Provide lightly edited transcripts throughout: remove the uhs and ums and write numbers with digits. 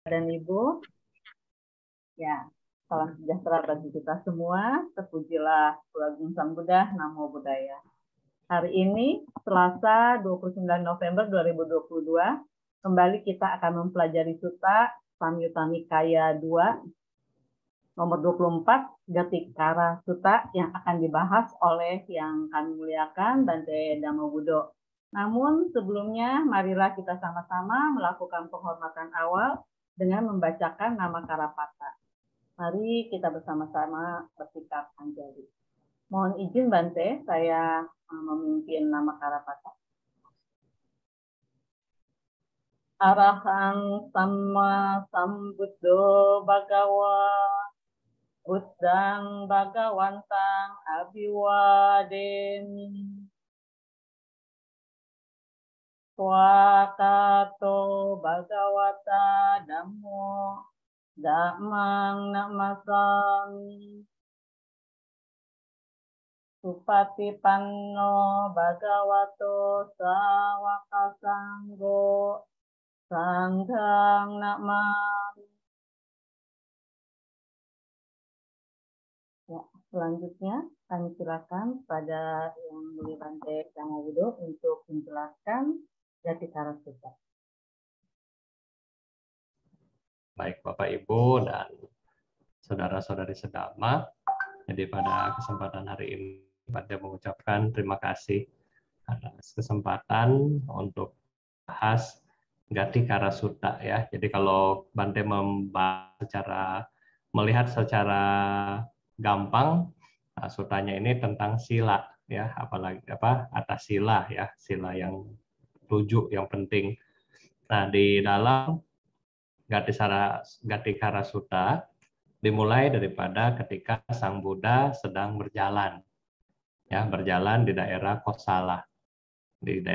Dan Ibu, ya, salam sejahtera bagi kita semua. Terpujilah Agung Sang Buddha, Namo Buddhaya. Hari ini, Selasa 29 November 2022, kembali kita akan mempelajari Sutta Samyutta Nikaya 2, nomor 24, Gatikara Sutta, yang akan dibahas oleh yang kami muliakan, Bante Dhamma Buddho. Namun sebelumnya, marilah kita sama-sama melakukan penghormatan awal dengan membacakan nama Karapata. Mari kita bersama-sama bersikap anjali. Mohon izin Bante, saya memimpin nama Karapata. Arahang Samma Sambuddho Bhagawa Buddhang Bhagawantang Abhiwademi Swakato Bhagawata Dhammo Dhammang Namasami Supatipanno Bhagavato Sawaka Sanggo Sanghang Namami. Ya, selanjutnya kami silakan pada Yang Mulia Bante Dhamma Buddho untuk menjelaskan Gatikara Sutta. Baik Bapak Ibu dan saudara-saudari sedama, jadi pada kesempatan hari ini Bante mengucapkan terima kasih atas kesempatan untuk bahas Gatikara Sutta ya. Jadi kalau Bante melihat secara gampang, sutanya ini tentang sila ya, apalagi atas sila ya, sila yang 7 yang penting. Nah, di dalam Gatikara Sutta dimulai daripada ketika Sang Buddha sedang berjalan, ya berjalan di daerah Kosala, di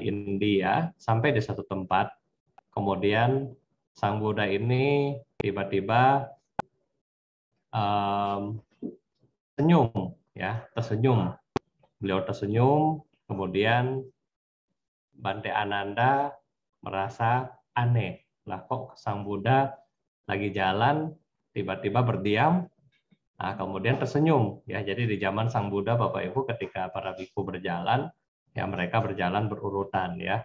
India sampai di satu tempat. Kemudian Sang Buddha ini tiba-tiba tersenyum. Beliau tersenyum, kemudian Bante Ananda merasa aneh. Lah kok Sang Buddha lagi jalan tiba-tiba berdiam, nah, kemudian tersenyum ya. Jadi di zaman Sang Buddha Bapak Ibu ketika para biku berjalan ya mereka berjalan berurutan ya.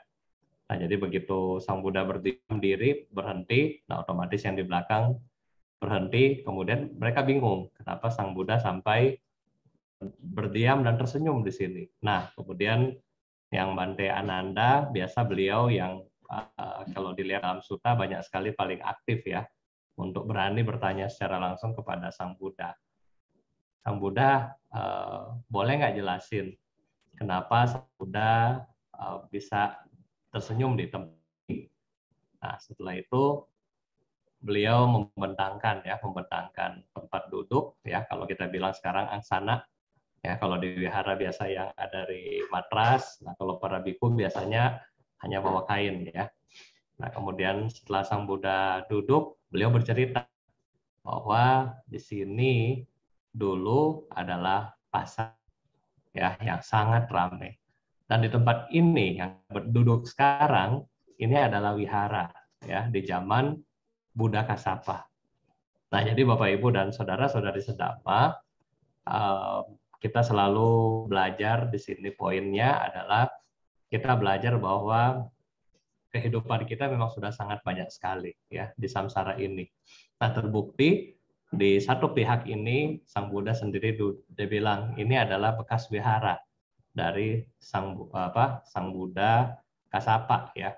Nah, jadi begitu Sang Buddha berdiam diri, berhenti, nah otomatis yang di belakang berhenti, kemudian mereka bingung kenapa Sang Buddha sampai berdiam dan tersenyum di sini. Nah, kemudian yang Bante Ananda biasa beliau yang kalau dilihat dalam sutta banyak sekali paling aktif ya untuk berani bertanya secara langsung kepada Sang Buddha. Sang Buddha boleh nggak jelasin kenapa Sang Buddha bisa tersenyum di tempat ini? Nah, setelah itu beliau membentangkan tempat duduk ya, kalau kita bilang sekarang angsana ya, kalau di wihara biasa yang ada dari matras. Nah, kalau para biku biasanya hanya bawa kain ya. Nah, kemudian setelah Sang Buddha duduk, beliau bercerita bahwa di sini dulu adalah pasar ya yang sangat ramai. Dan di tempat ini yang berduduk sekarang ini adalah wihara ya di zaman Buddha Kasapa. Nah, jadi Bapak Ibu dan saudara-saudari sedama, kita selalu belajar di sini, poinnya adalah kita belajar bahwa kehidupan kita memang sudah sangat banyak sekali ya di samsara ini. Nah, terbukti di satu pihak ini Sang Buddha sendiri dia bilang ini adalah bekas wihara dari Sang Buddha Kasapa ya.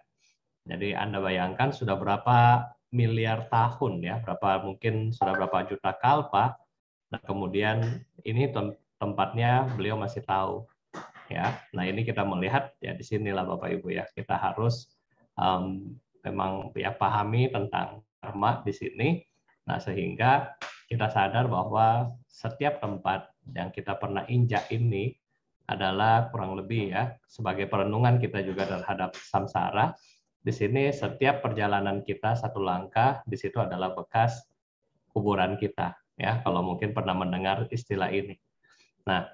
Jadi Anda bayangkan sudah berapa miliar tahun ya, mungkin sudah berapa juta kalpa. Nah, kemudian ini tempatnya beliau masih tahu ya. Nah, ini kita melihat ya di sinilah Bapak Ibu ya, kita harus memang ya pahami tentang karma di sini. Nah, sehingga kita sadar bahwa setiap tempat yang kita pernah injak ini adalah kurang lebih ya sebagai perenungan kita juga terhadap samsara. Di sini setiap perjalanan kita satu langkah di situ adalah bekas kuburan kita ya, kalau mungkin pernah mendengar istilah ini. Nah,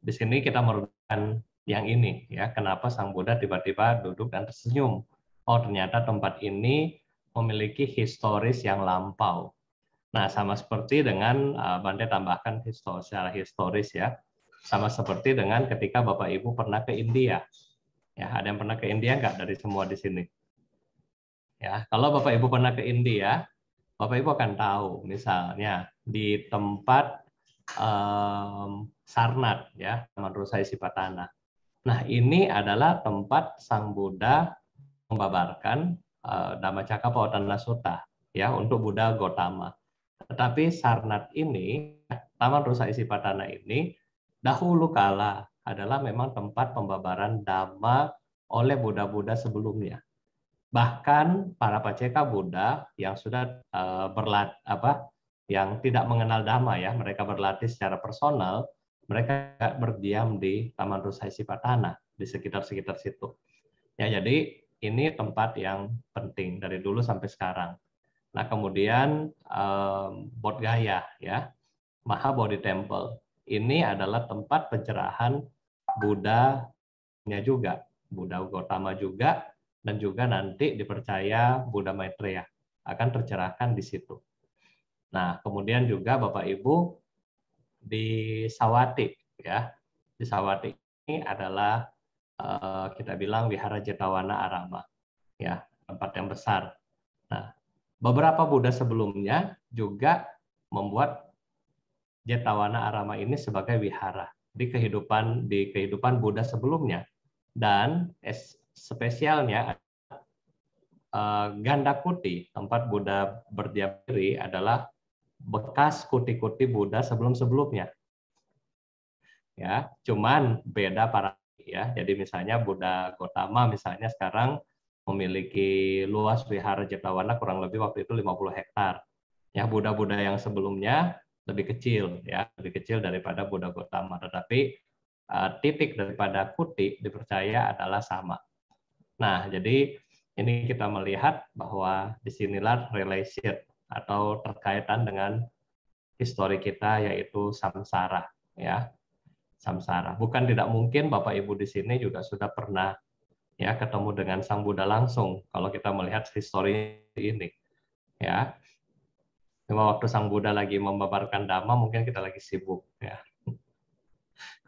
di sini kita merupakan yang ini ya, kenapa Sang Buddha tiba-tiba duduk dan tersenyum. Oh, ternyata tempat ini memiliki historis yang lampau. Nah, sama seperti dengan Bante tambahkan secara historis ya, sama seperti dengan ketika Bapak Ibu pernah ke India. Ya, ada yang pernah ke India nggak dari semua di sini? Ya, kalau Bapak Ibu pernah ke India, Bapak Ibu akan tahu, misalnya di tempat Sarnath ya, Taman Rusa Isipatana. Nah, ini adalah tempat Sang Buddha membabarkan Dhammacakkappavattana Sutta ya untuk Buddha Gautama. Tetapi Sarnath ini, Taman Rusa Isipatana ini, dahulu kala adalah memang tempat pembabaran Dhamma oleh Buddha-Buddha sebelumnya. Bahkan para paceka Buddha yang sudah yang tidak mengenal Dhamma ya, mereka berlatih secara personal, mereka berdiam di Taman Rusa Isipatana di sekitar-sekitar situ. Ya, jadi ini tempat yang penting dari dulu sampai sekarang. Nah, kemudian Bodh Gaya ya, Mahabodhi Temple. Ini adalah tempat pencerahan Buddha-nya juga, Buddha Gautama juga, dan juga nanti dipercaya Buddha Maitreya akan tercerahkan di situ. Nah, kemudian juga Bapak Ibu di Sawati ya. Di Sawati ini adalah kita bilang Wihara Jetawana Arama ya, tempat yang besar. Nah, beberapa Buddha sebelumnya juga membuat Jetawana Arama ini sebagai wihara di kehidupan Buddha sebelumnya. Dan spesialnya Gandakuti, tempat Buddha berdiam diri, adalah bekas kuti-kuti Buddha sebelum-sebelumnya. Ya, cuman beda para ya. Jadi misalnya Buddha Gautama misalnya sekarang memiliki luas wihara Jetawana kurang lebih waktu itu 50 hektar. Ya, Buddha-Buddha yang sebelumnya lebih kecil ya, lebih kecil daripada Buddha Gautama, tetapi titik daripada kuti dipercaya adalah sama. Nah, jadi ini kita melihat bahwa disinilah relation atau terkaitan dengan histori kita yaitu samsara ya. Samsara. Bukan tidak mungkin Bapak Ibu di sini juga sudah pernah ya ketemu dengan Sang Buddha langsung kalau kita melihat histori ini ya. Cuma waktu Sang Buddha lagi membabarkan Dhamma mungkin kita lagi sibuk ya.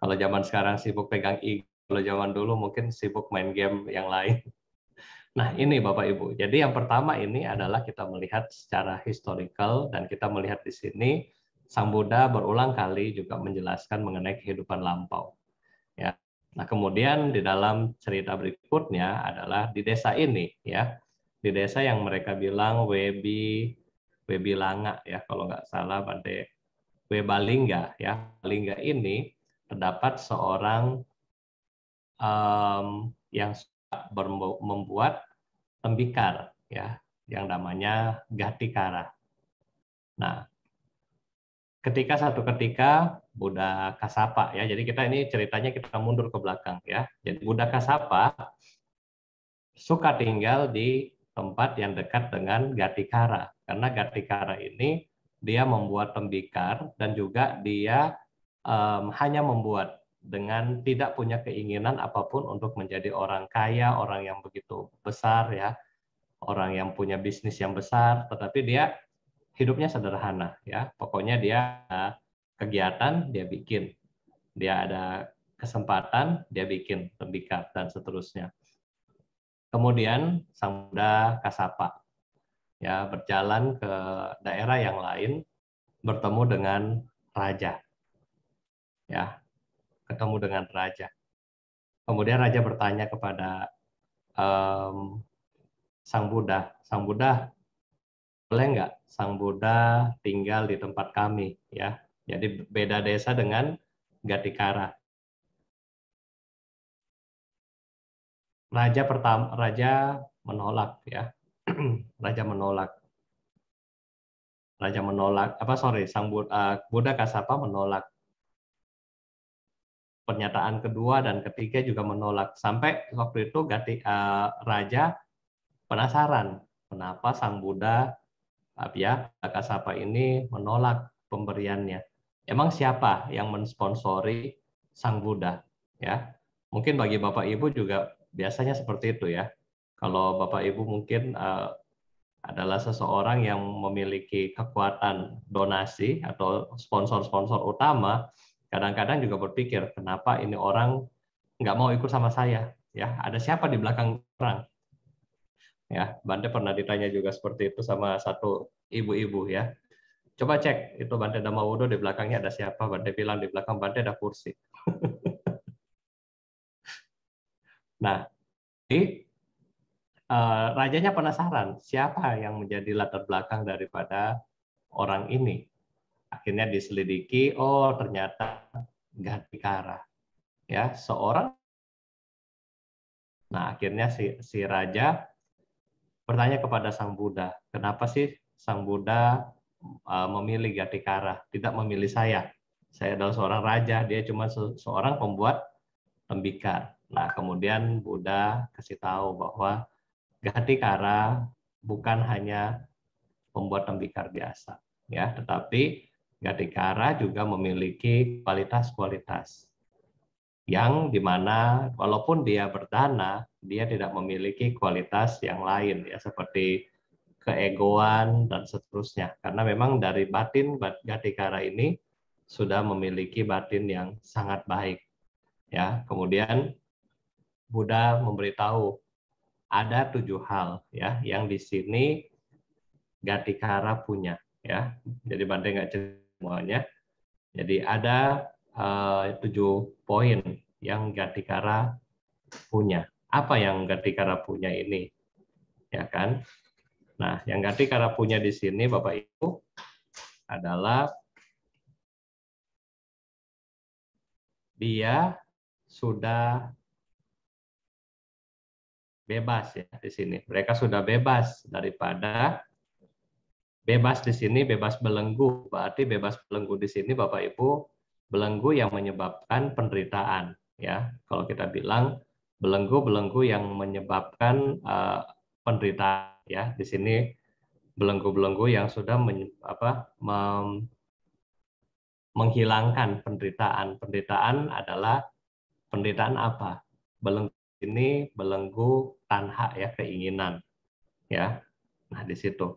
Kalau zaman sekarang sibuk pegang ego, kalau zaman dulu mungkin sibuk main game yang lain. Nah, ini Bapak Ibu. Jadi yang pertama ini adalah kita melihat secara historical dan kita melihat di sini Sang Buddha berulang kali juga menjelaskan mengenai kehidupan lampau. Ya. Nah, kemudian di dalam cerita berikutnya adalah di desa ini ya. Di desa yang mereka bilang Webilanga ya kalau nggak salah Bante Webalingga ya. Balingga ini terdapat seorang yang membuat tembikar ya yang namanya Gatikara. Nah, suatu ketika Buddha Kasapa ya. Jadi kita ini ceritanya kita mundur ke belakang ya. Jadi Buddha Kasapa suka tinggal di tempat yang dekat dengan Gatikara karena Gatikara ini dia membuat tembikar dan juga dia hanya membuat dengan tidak punya keinginan apapun untuk menjadi orang kaya, orang yang begitu besar ya, orang yang punya bisnis yang besar, tetapi dia hidupnya sederhana ya. Pokoknya dia kegiatan dia bikin, dia ada kesempatan dia bikin tembikar dan seterusnya. Kemudian Sang Buddha Kasapa ya berjalan ke daerah yang lain bertemu dengan raja. Ya, ketemu dengan raja. Kemudian raja bertanya kepada Sang Buddha, boleh nggak Sang Buddha tinggal di tempat kami ya. Jadi beda desa dengan Gatikara. Raja menolak ya. Sang Buddha Kasapa menolak. Pernyataan kedua dan ketiga juga menolak. Sampai waktu itu raja penasaran kenapa Sang Buddha Kasapa ini menolak pemberiannya. Emang siapa yang mensponsori Sang Buddha? Ya, mungkin bagi Bapak Ibu juga biasanya seperti itu ya. Kalau Bapak Ibu mungkin adalah seseorang yang memiliki kekuatan donasi atau sponsor-sponsor utama, kadang-kadang juga berpikir, kenapa ini orang nggak mau ikut sama saya? Ya, ada siapa di belakang orang? Ya, Bante pernah ditanya juga seperti itu sama satu ibu-ibu ya. Coba cek itu Bante Dhamma-Wudhu di belakangnya ada siapa? Bante bilang di belakang Bante ada kursi. Nah, jadi rajanya penasaran siapa yang menjadi latar belakang daripada orang ini. Akhirnya diselidiki, oh ternyata Gatikara, ya seorang. Nah akhirnya si raja bertanya kepada Sang Buddha, kenapa sih Sang Buddha memilih Gatikara, tidak memilih saya? Saya adalah seorang raja, dia cuma seorang pembuat tembikar. Nah kemudian Buddha kasih tahu bahwa Gatikara bukan hanya pembuat tembikar biasa, ya, tetapi Gatikara juga memiliki kualitas-kualitas yang dimana walaupun dia berdana, dia tidak memiliki kualitas yang lain, ya, seperti keegoan dan seterusnya. Karena memang dari batin Gatikara ini sudah memiliki batin yang sangat baik, ya. Kemudian Buddha memberitahu ada 7 hal, ya, yang di sini Gatikara punya, ya. Jadi Bante nggak cerita semuanya. Jadi ada 7 poin yang Gatikara punya. Apa yang Gatikara punya ini? Ya kan? Nah, yang Gatikara punya di sini Bapak Ibu adalah dia sudah bebas ya di sini. Mereka sudah bebas daripada bebas di sini bebas belenggu. Berarti bebas belenggu di sini Bapak Ibu belenggu yang menyebabkan penderitaan, ya. Kalau kita bilang belenggu-belenggu yang menyebabkan penderitaan, ya. Di sini belenggu-belenggu yang sudah menghilangkan penderitaan. Penderitaan adalah penderitaan apa? Belenggu ini belenggu tanha, ya, keinginan, ya. Nah, di situ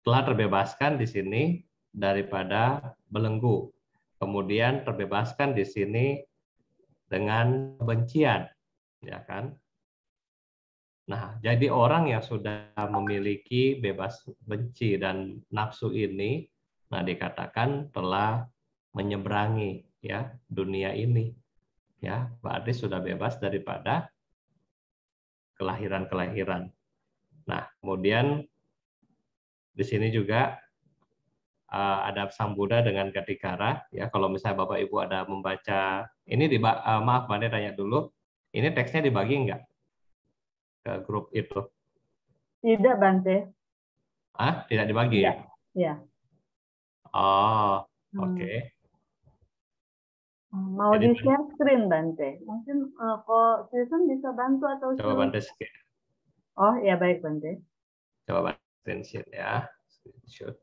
telah terbebaskan di sini daripada belenggu. Kemudian terbebaskan di sini dengan kebencian, ya kan? Nah, jadi orang yang sudah memiliki bebas benci dan nafsu ini, nah dikatakan telah menyeberangi, ya, dunia ini, ya, berarti sudah bebas daripada kelahiran-kelahiran. Nah, kemudian di sini juga ada Sang Buddha dengan Gatikara, ya. Kalau misalnya Bapak Ibu ada membaca ini maaf Bante tanya dulu, ini teksnya dibagi enggak ke grup itu? Tidak, Bante. Tidak dibagi? Tidak. Ya. Oh, oke. Mau Jadi di-share screen, Bante. Mungkin kok Susan bisa bantu atau coba Bante share. Oh, ya baik, Bante. Coba Bante screenshot ya. Screenshot.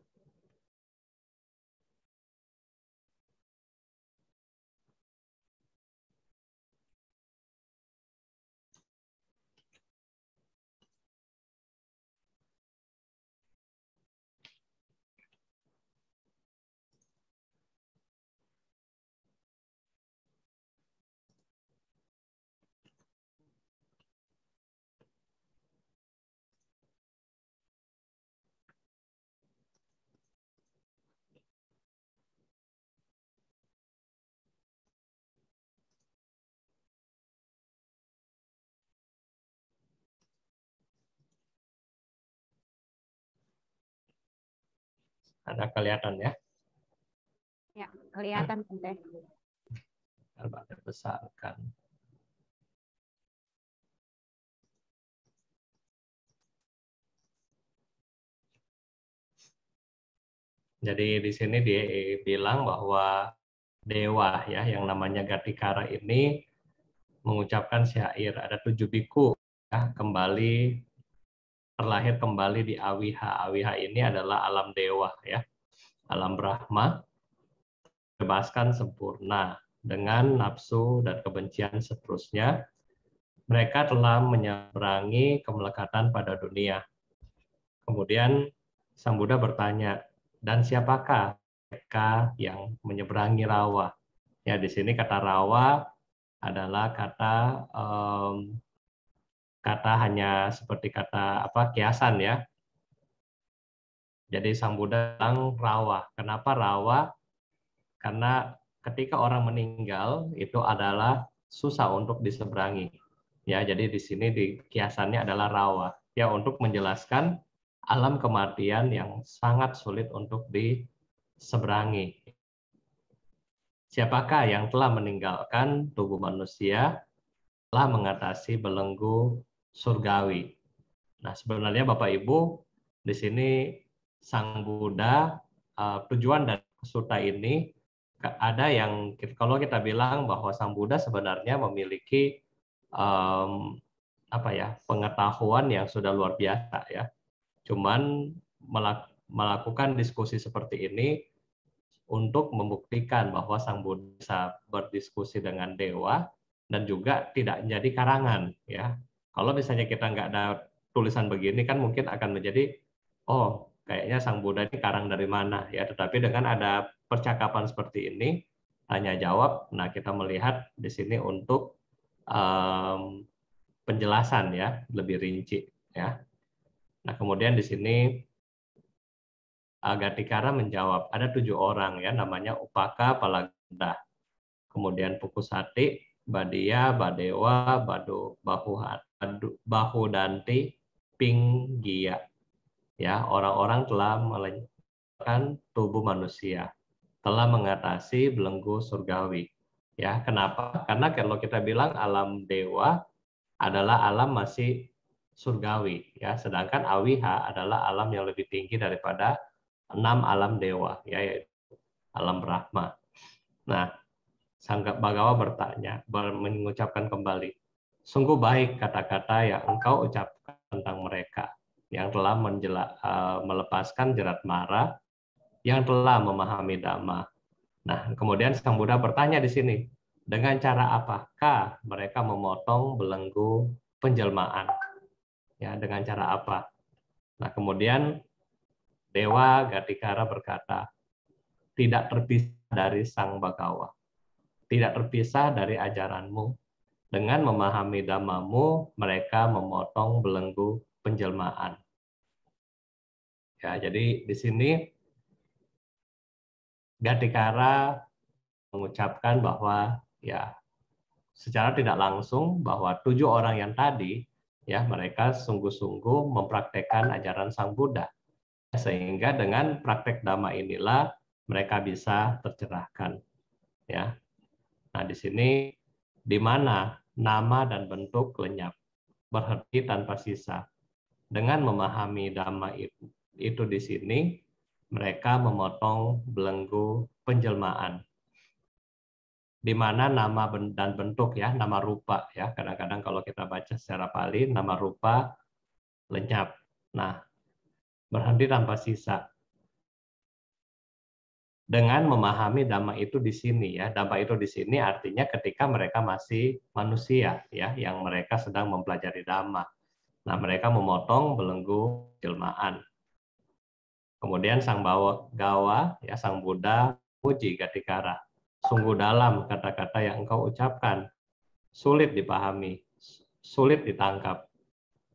Ada kelihatan ya? Ya, kelihatan Bante. Bante besarkan. Jadi di sini dibilang bahwa dewa, ya, yang namanya Gatikara ini mengucapkan syair, ada 7 biku, ya, terlahir kembali di Awiha. Awiha ini adalah alam dewa, ya, alam Brahma, bebaskan sempurna dengan nafsu dan kebencian seterusnya. Mereka telah menyeberangi kemelekatan pada dunia. Kemudian Sang Buddha bertanya, dan siapakah mereka yang menyeberangi rawa? Ya, di sini kata rawa adalah kata hanya seperti kata kiasan ya. Jadi Sang Buddha bilang rawa. Kenapa rawa? Karena ketika orang meninggal itu adalah susah untuk diseberangi. Ya, jadi di sini di kiasannya adalah rawa. Ya, untuk menjelaskan alam kematian yang sangat sulit untuk diseberangi. Siapakah yang telah meninggalkan tubuh manusia, telah mengatasi belenggu surgawi. Nah, sebenarnya Bapak Ibu, di sini Sang Buddha, tujuan dari sutta ini, ada yang kalau kita bilang bahwa Sang Buddha sebenarnya memiliki pengetahuan yang sudah luar biasa ya. Cuman melakukan diskusi seperti ini untuk membuktikan bahwa Sang Buddha bisa berdiskusi dengan dewa dan juga tidak menjadi karangan ya. Kalau misalnya kita nggak ada tulisan begini kan mungkin akan menjadi kayaknya Sang Buddha ini karang dari mana ya. Tetapi dengan ada percakapan seperti ini tanya jawab, nah kita melihat di sini untuk penjelasan ya lebih rinci ya. Nah kemudian di sini Gatikara menjawab, ada 7 orang ya, namanya Upaka, Palaganda, kemudian Pukusati, Badia, Badewa, Bahudanti, Pinggia. Ya, orang-orang telah melenyapkan tubuh manusia, telah mengatasi belenggu surgawi. Ya, kenapa? Karena kalau kita bilang alam dewa adalah alam masih surgawi, ya, sedangkan awiha adalah alam yang lebih tinggi daripada 6 alam dewa, ya, yaitu alam Brahma. Nah, Sang Bagawa bertanya, mengucapkan kembali, sungguh baik kata-kata yang engkau ucapkan tentang mereka, yang telah melepaskan jerat mara, yang telah memahami Dhamma. Nah, kemudian Sang Buddha bertanya di sini, dengan cara apakah mereka memotong belenggu penjelmaan? Ya, dengan cara apa? Nah, kemudian Dewa Gatikara berkata, tidak terpisah dari Sang Bagawa, tidak terpisah dari ajaranmu. Dengan memahami dhammamu, mereka memotong belenggu penjelmaan. Ya, jadi di sini Gatikara mengucapkan bahwa ya secara tidak langsung bahwa 7 orang yang tadi ya mereka sungguh-sungguh mempraktekkan ajaran Sang Buddha. Sehingga dengan praktek dhamma inilah mereka bisa tercerahkan. Ya. Nah, di sini di mana nama dan bentuk lenyap, berhenti tanpa sisa. Dengan memahami dhamma itu di sini, mereka memotong belenggu penjelmaan. Di mana nama dan bentuk ya, nama rupa ya, kadang-kadang kalau kita baca secara Pali, nama rupa lenyap. Nah, berhenti tanpa sisa. Dengan memahami dhamma itu di sini ya, dhamma itu di sini artinya ketika mereka masih manusia ya, yang mereka sedang mempelajari dhamma. Nah, mereka memotong belenggu jelmaan. Kemudian Sang Gawa ya, Sang Buddha puji Gatikara. Sungguh dalam kata-kata yang engkau ucapkan, sulit dipahami, sulit ditangkap.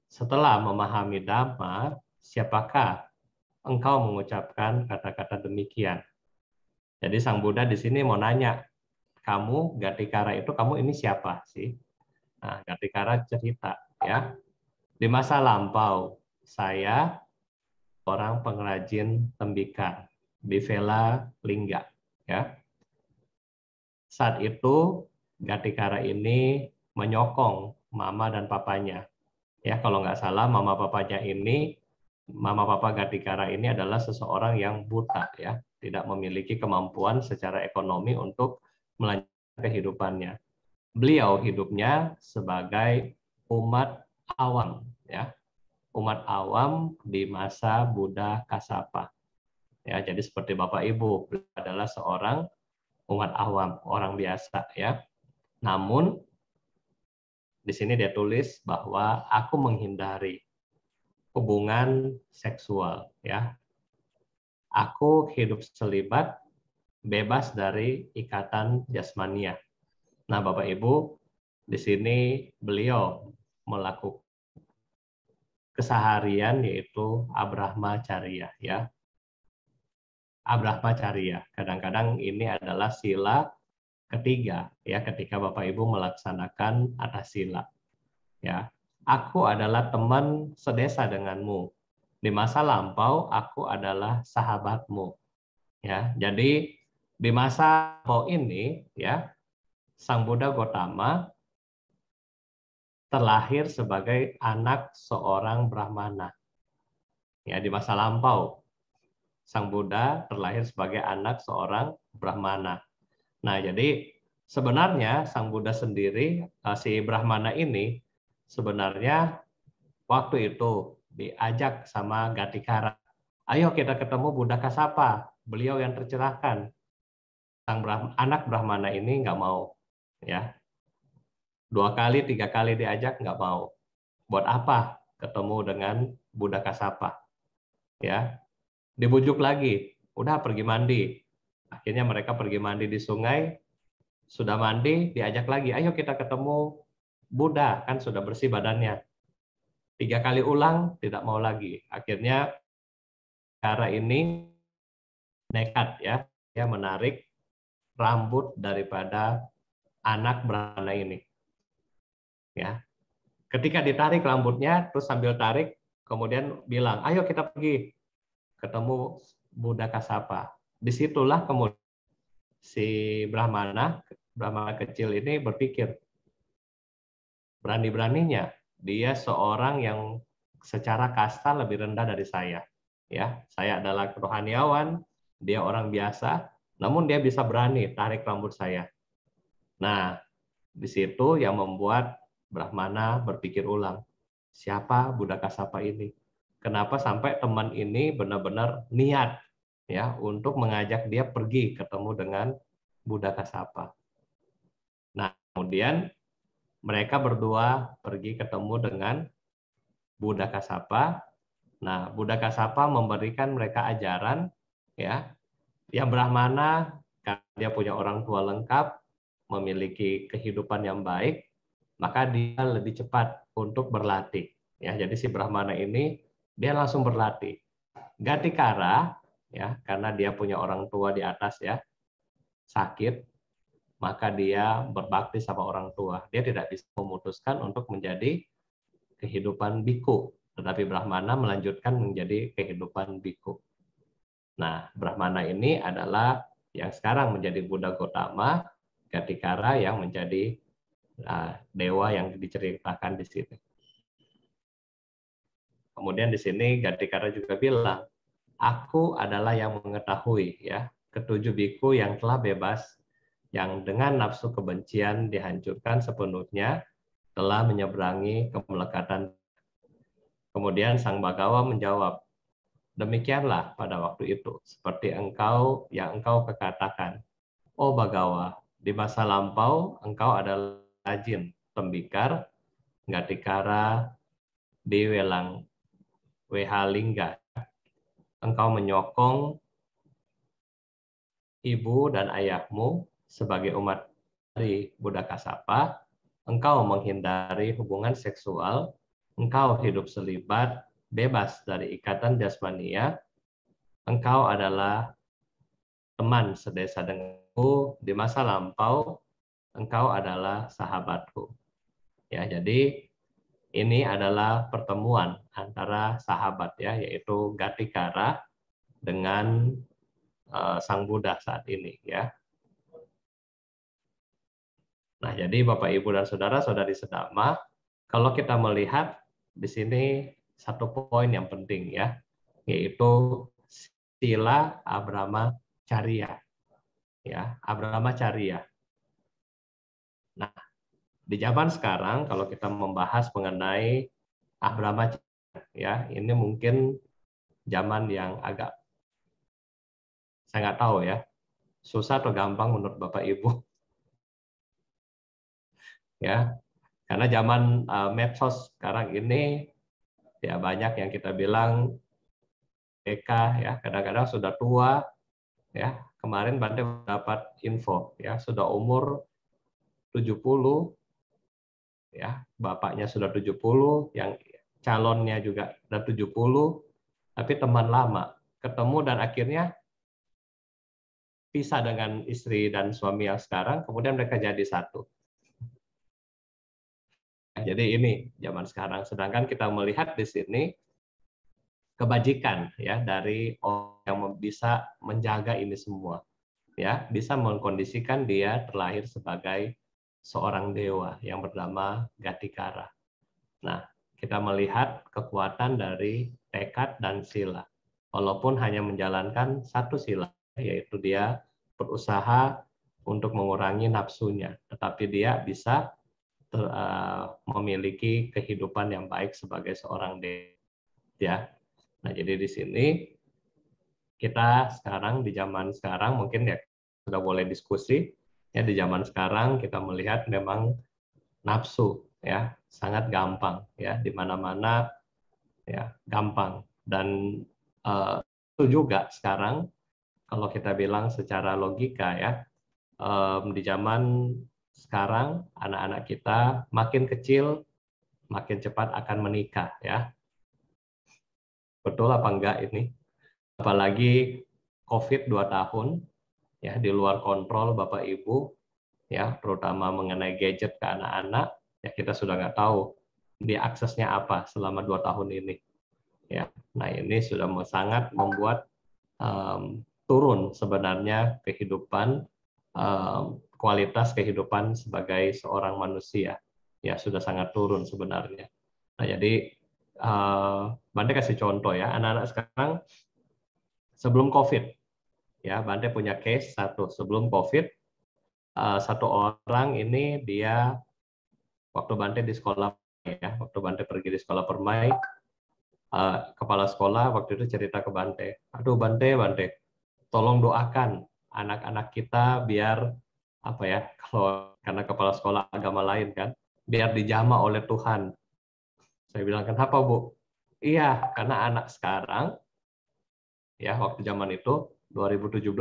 Setelah memahami dhamma, siapakah engkau mengucapkan kata-kata demikian? Jadi Sang Buddha di sini mau nanya, kamu Gatikara itu kamu ini siapa sih? Nah, Gatikara cerita ya. Di masa lampau saya orang pengrajin tembikar di Vela Lingga ya. Saat itu Gatikara ini menyokong mama dan papanya. Ya, kalau nggak salah mama papanya ini, mama papa Gatikara ini adalah seseorang yang buta ya, tidak memiliki kemampuan secara ekonomi untuk melanjutkan kehidupannya. Beliau hidupnya sebagai umat awam ya. Umat awam di masa Buddha Kasapa. Ya, jadi seperti Bapak Ibu, beliau adalah seorang umat awam, orang biasa ya. Namun di sini dia tulis bahwa aku menghindari hubungan seksual, ya. Aku hidup selibat, bebas dari ikatan jasmania. Nah, Bapak Ibu, di sini beliau melakukan keseharian yaitu Abrahmacharya, ya. Abrahmacharya. Kadang-kadang ini adalah sila ketiga, ya, ketika Bapak Ibu melaksanakan atasila, ya. Aku adalah teman sedesa denganmu. Di masa lampau aku adalah sahabatmu, ya. Jadi di masa lampau ini, ya, Sang Buddha Gotama terlahir sebagai anak seorang Brahmana. Ya, di masa lampau Sang Buddha terlahir sebagai anak seorang Brahmana. Nah, jadi sebenarnya Sang Buddha sendiri, si Brahmana ini sebenarnya waktu itu diajak sama Gatikara, ayo kita ketemu Buddha Kasapa, beliau yang tercerahkan. Anak Brahmana ini nggak mau, ya. 2 kali, 3 kali diajak nggak mau. Buat apa ketemu dengan Buddha Kasapa? Ya, dibujuk lagi, udah pergi mandi. Akhirnya mereka pergi mandi di sungai, sudah mandi, diajak lagi, ayo kita ketemu Buddha, kan sudah bersih badannya. 3 kali ulang, tidak mau lagi. Akhirnya cara ini nekat, ya, dia menarik rambut daripada anak Brahmana ini. Ya, ketika ditarik rambutnya, terus sambil tarik, kemudian bilang, ayo kita pergi ketemu Buddha Kasapa. Disitulah kemudian si Brahmana kecil ini berpikir, berani-beraninya dia seorang yang secara kasta lebih rendah dari saya. Ya, saya adalah rohaniawan, dia orang biasa, namun dia bisa berani tarik rambut saya. Nah, di situ yang membuat Brahmana berpikir ulang, siapa Buddha Kasapa ini? Kenapa sampai teman ini benar-benar niat, ya, untuk mengajak dia pergi ketemu dengan Buddha Kasapa. Nah, kemudian mereka berdua pergi ketemu dengan Buddha Kasapa. Nah, Buddha Kasapa memberikan mereka ajaran, ya, yang Brahmana karena dia punya orang tua lengkap, memiliki kehidupan yang baik, maka dia lebih cepat untuk berlatih. Ya, jadi si Brahmana ini dia langsung berlatih. Gatikara, ya, karena dia punya orang tua di atas, ya, sakit, maka dia berbakti sama orang tua. Dia tidak bisa memutuskan untuk menjadi kehidupan biku, tetapi Brahmana melanjutkan menjadi kehidupan biku. Nah, Brahmana ini adalah yang sekarang menjadi Buddha Gotama, Gatikara yang menjadi dewa yang diceritakan di sini. Kemudian di sini Gatikara juga bilang, aku adalah yang mengetahui, ya, ketujuh biku yang telah bebas, yang dengan nafsu kebencian dihancurkan sepenuhnya, telah menyeberangi kemelekatan. Kemudian Sang Bagawa menjawab, demikianlah pada waktu itu, seperti yang engkau katakan. Oh Bagawa, di masa lampau engkau adalah rajin, tembikar, Gatikara, di Wehalingga. Engkau menyokong ibu dan ayahmu sebagai umat dari Buddha Kasapa, engkau menghindari hubungan seksual, engkau hidup selibat, bebas dari ikatan jasmania, engkau adalah teman sedesa denganku di masa lampau, engkau adalah sahabatku. Ya, jadi ini adalah pertemuan antara sahabat, ya, yaitu Gatikara dengan Sang Buddha saat ini, ya. Nah, jadi Bapak Ibu dan saudara-saudari sedama, kalau kita melihat di sini satu poin yang penting, ya, yaitu sila Abrahmacharya, ya, Abrahmacharya. Nah, di zaman sekarang kalau kita membahas mengenai Abrahmacharya, ya, ini mungkin zaman yang agak, saya nggak tahu, ya, susah atau gampang menurut Bapak Ibu, ya, karena zaman medsos sekarang ini Ya, banyak yang kita bilang TK ya, kadang-kadang sudah tua ya. Kemarin Bante dapat info ya, sudah umur 70 ya, bapaknya sudah 70, yang calonnya juga sudah 70, tapi teman lama ketemu dan akhirnya pisah dengan istri dan suami yang sekarang, kemudian mereka jadi satu. Jadi ini zaman sekarang. Sedangkan kita melihat di sini kebajikan ya dari orang yang bisa menjaga ini semua, ya bisa mengkondisikan dia terlahir sebagai seorang dewa yang bernama Gatikara. Nah, kita melihat kekuatan dari tekad dan sila. Walaupun hanya menjalankan satu sila, yaitu dia berusaha untuk mengurangi nafsunya, tetapi dia bisa memiliki kehidupan yang baik sebagai seorang dewa. Ya, nah jadi di sini kita sekarang di zaman sekarang mungkin ya sudah boleh diskusi ya, di zaman sekarang kita melihat memang nafsu ya sangat gampang ya, di mana-mana ya gampang, dan itu juga sekarang kalau kita bilang secara logika ya, di zaman sekarang anak-anak kita makin kecil makin cepat akan menikah ya. Betul apa enggak ini? Apalagi COVID 2 tahun ya, di luar kontrol Bapak Ibu ya, terutama mengenai gadget ke anak-anak ya, kita sudah nggak tahu dia aksesnya apa selama 2 tahun ini ya. Nah, ini sudah sangat membuat turun sebenarnya kehidupan, kualitas kehidupan sebagai seorang manusia ya, sudah sangat turun sebenarnya. Nah, jadi Bante kasih contoh ya, anak-anak sekarang sebelum COVID ya, Bante punya case satu sebelum COVID, satu orang ini dia waktu Bante di sekolah ya, waktu Bante pergi di sekolah permai, kepala sekolah waktu itu cerita ke Bante, aduh Bante, tolong doakan anak-anak kita biar apa ya, kalau karena kepala sekolah agama lain kan, biar dijamah oleh Tuhan. Saya bilang, kenapa Bu? Iya, karena anak sekarang ya, waktu zaman itu 2017,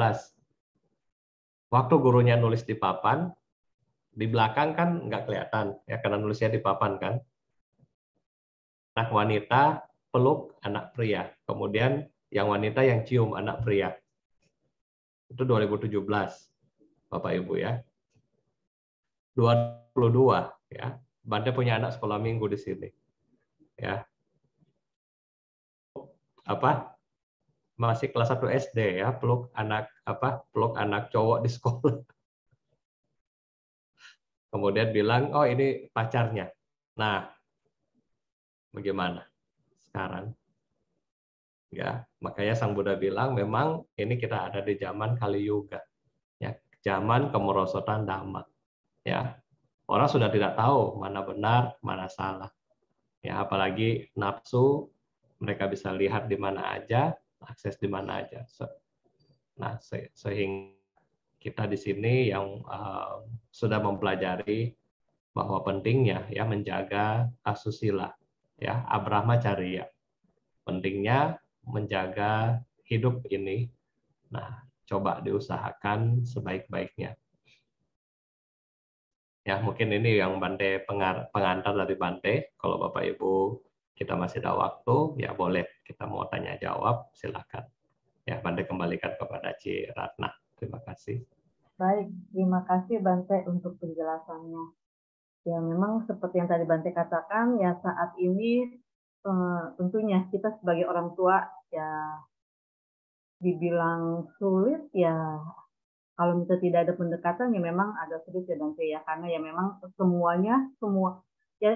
waktu gurunya nulis di papan, di belakang kan nggak kelihatan ya karena nulisnya di papan kan. Anak wanita peluk anak pria, kemudian yang wanita yang cium anak pria. Itu 2017, Bapak Ibu ya. 2022 ya, Bante punya anak sekolah minggu di sini. Ya. Apa? Masih kelas 1 SD ya, peluk anak cowok di sekolah. Kemudian bilang, "Oh, ini pacarnya." Nah, bagaimana sekarang? Ya, makanya Sang Buddha bilang memang ini kita ada di zaman Kali Yuga. Ya, zaman kemerosotan Dhamma. Ya. Orang sudah tidak tahu mana benar, mana salah. Ya, apalagi nafsu mereka bisa lihat di mana aja, akses di mana aja. Nah, sehingga kita di sini yang sudah mempelajari bahwa pentingnya ya menjaga asusila, ya Abrahmacharya. Pentingnya menjaga hidup ini. Nah, coba diusahakan sebaik-baiknya. Ya, mungkin ini yang Bante pengantar dari Bante. Kalau Bapak Ibu kita masih ada waktu, ya boleh kita mau tanya jawab, silakan. Ya, Bante kembalikan kepada Ci Ratna. Terima kasih. Baik, terima kasih Bante untuk penjelasannya. Ya, memang seperti yang tadi Bante katakan, ya saat ini tentunya kita sebagai orang tua ya dibilang sulit ya, kalau misalnya tidak ada pendekatan ya memang agak sulit ya Bante ya, karena ya memang semua ya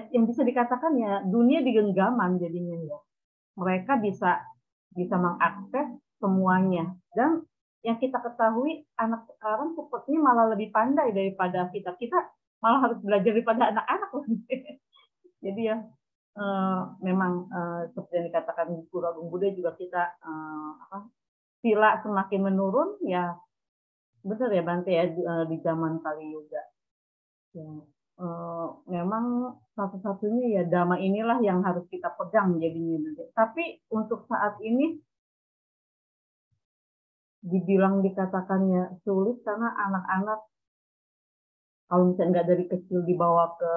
yang bisa dikatakan ya dunia digenggaman jadinya ya. Mereka bisa mengakses semuanya, dan yang kita ketahui anak sekarang sepertinya malah lebih pandai daripada kita. Kita malah harus belajar daripada anak-anak. Jadi ya memang seperti yang dikatakan Guru Agung Buddha juga, kita sila semakin menurun ya, betul ya Bante ya, di zaman Kali Yuga. Ya. memang satu-satunya ya dhamma inilah yang harus kita pegang jadinya. Tapi untuk saat ini dibilang dikatakannya sulit karena anak-anak kalau misalnya nggak dari kecil dibawa ke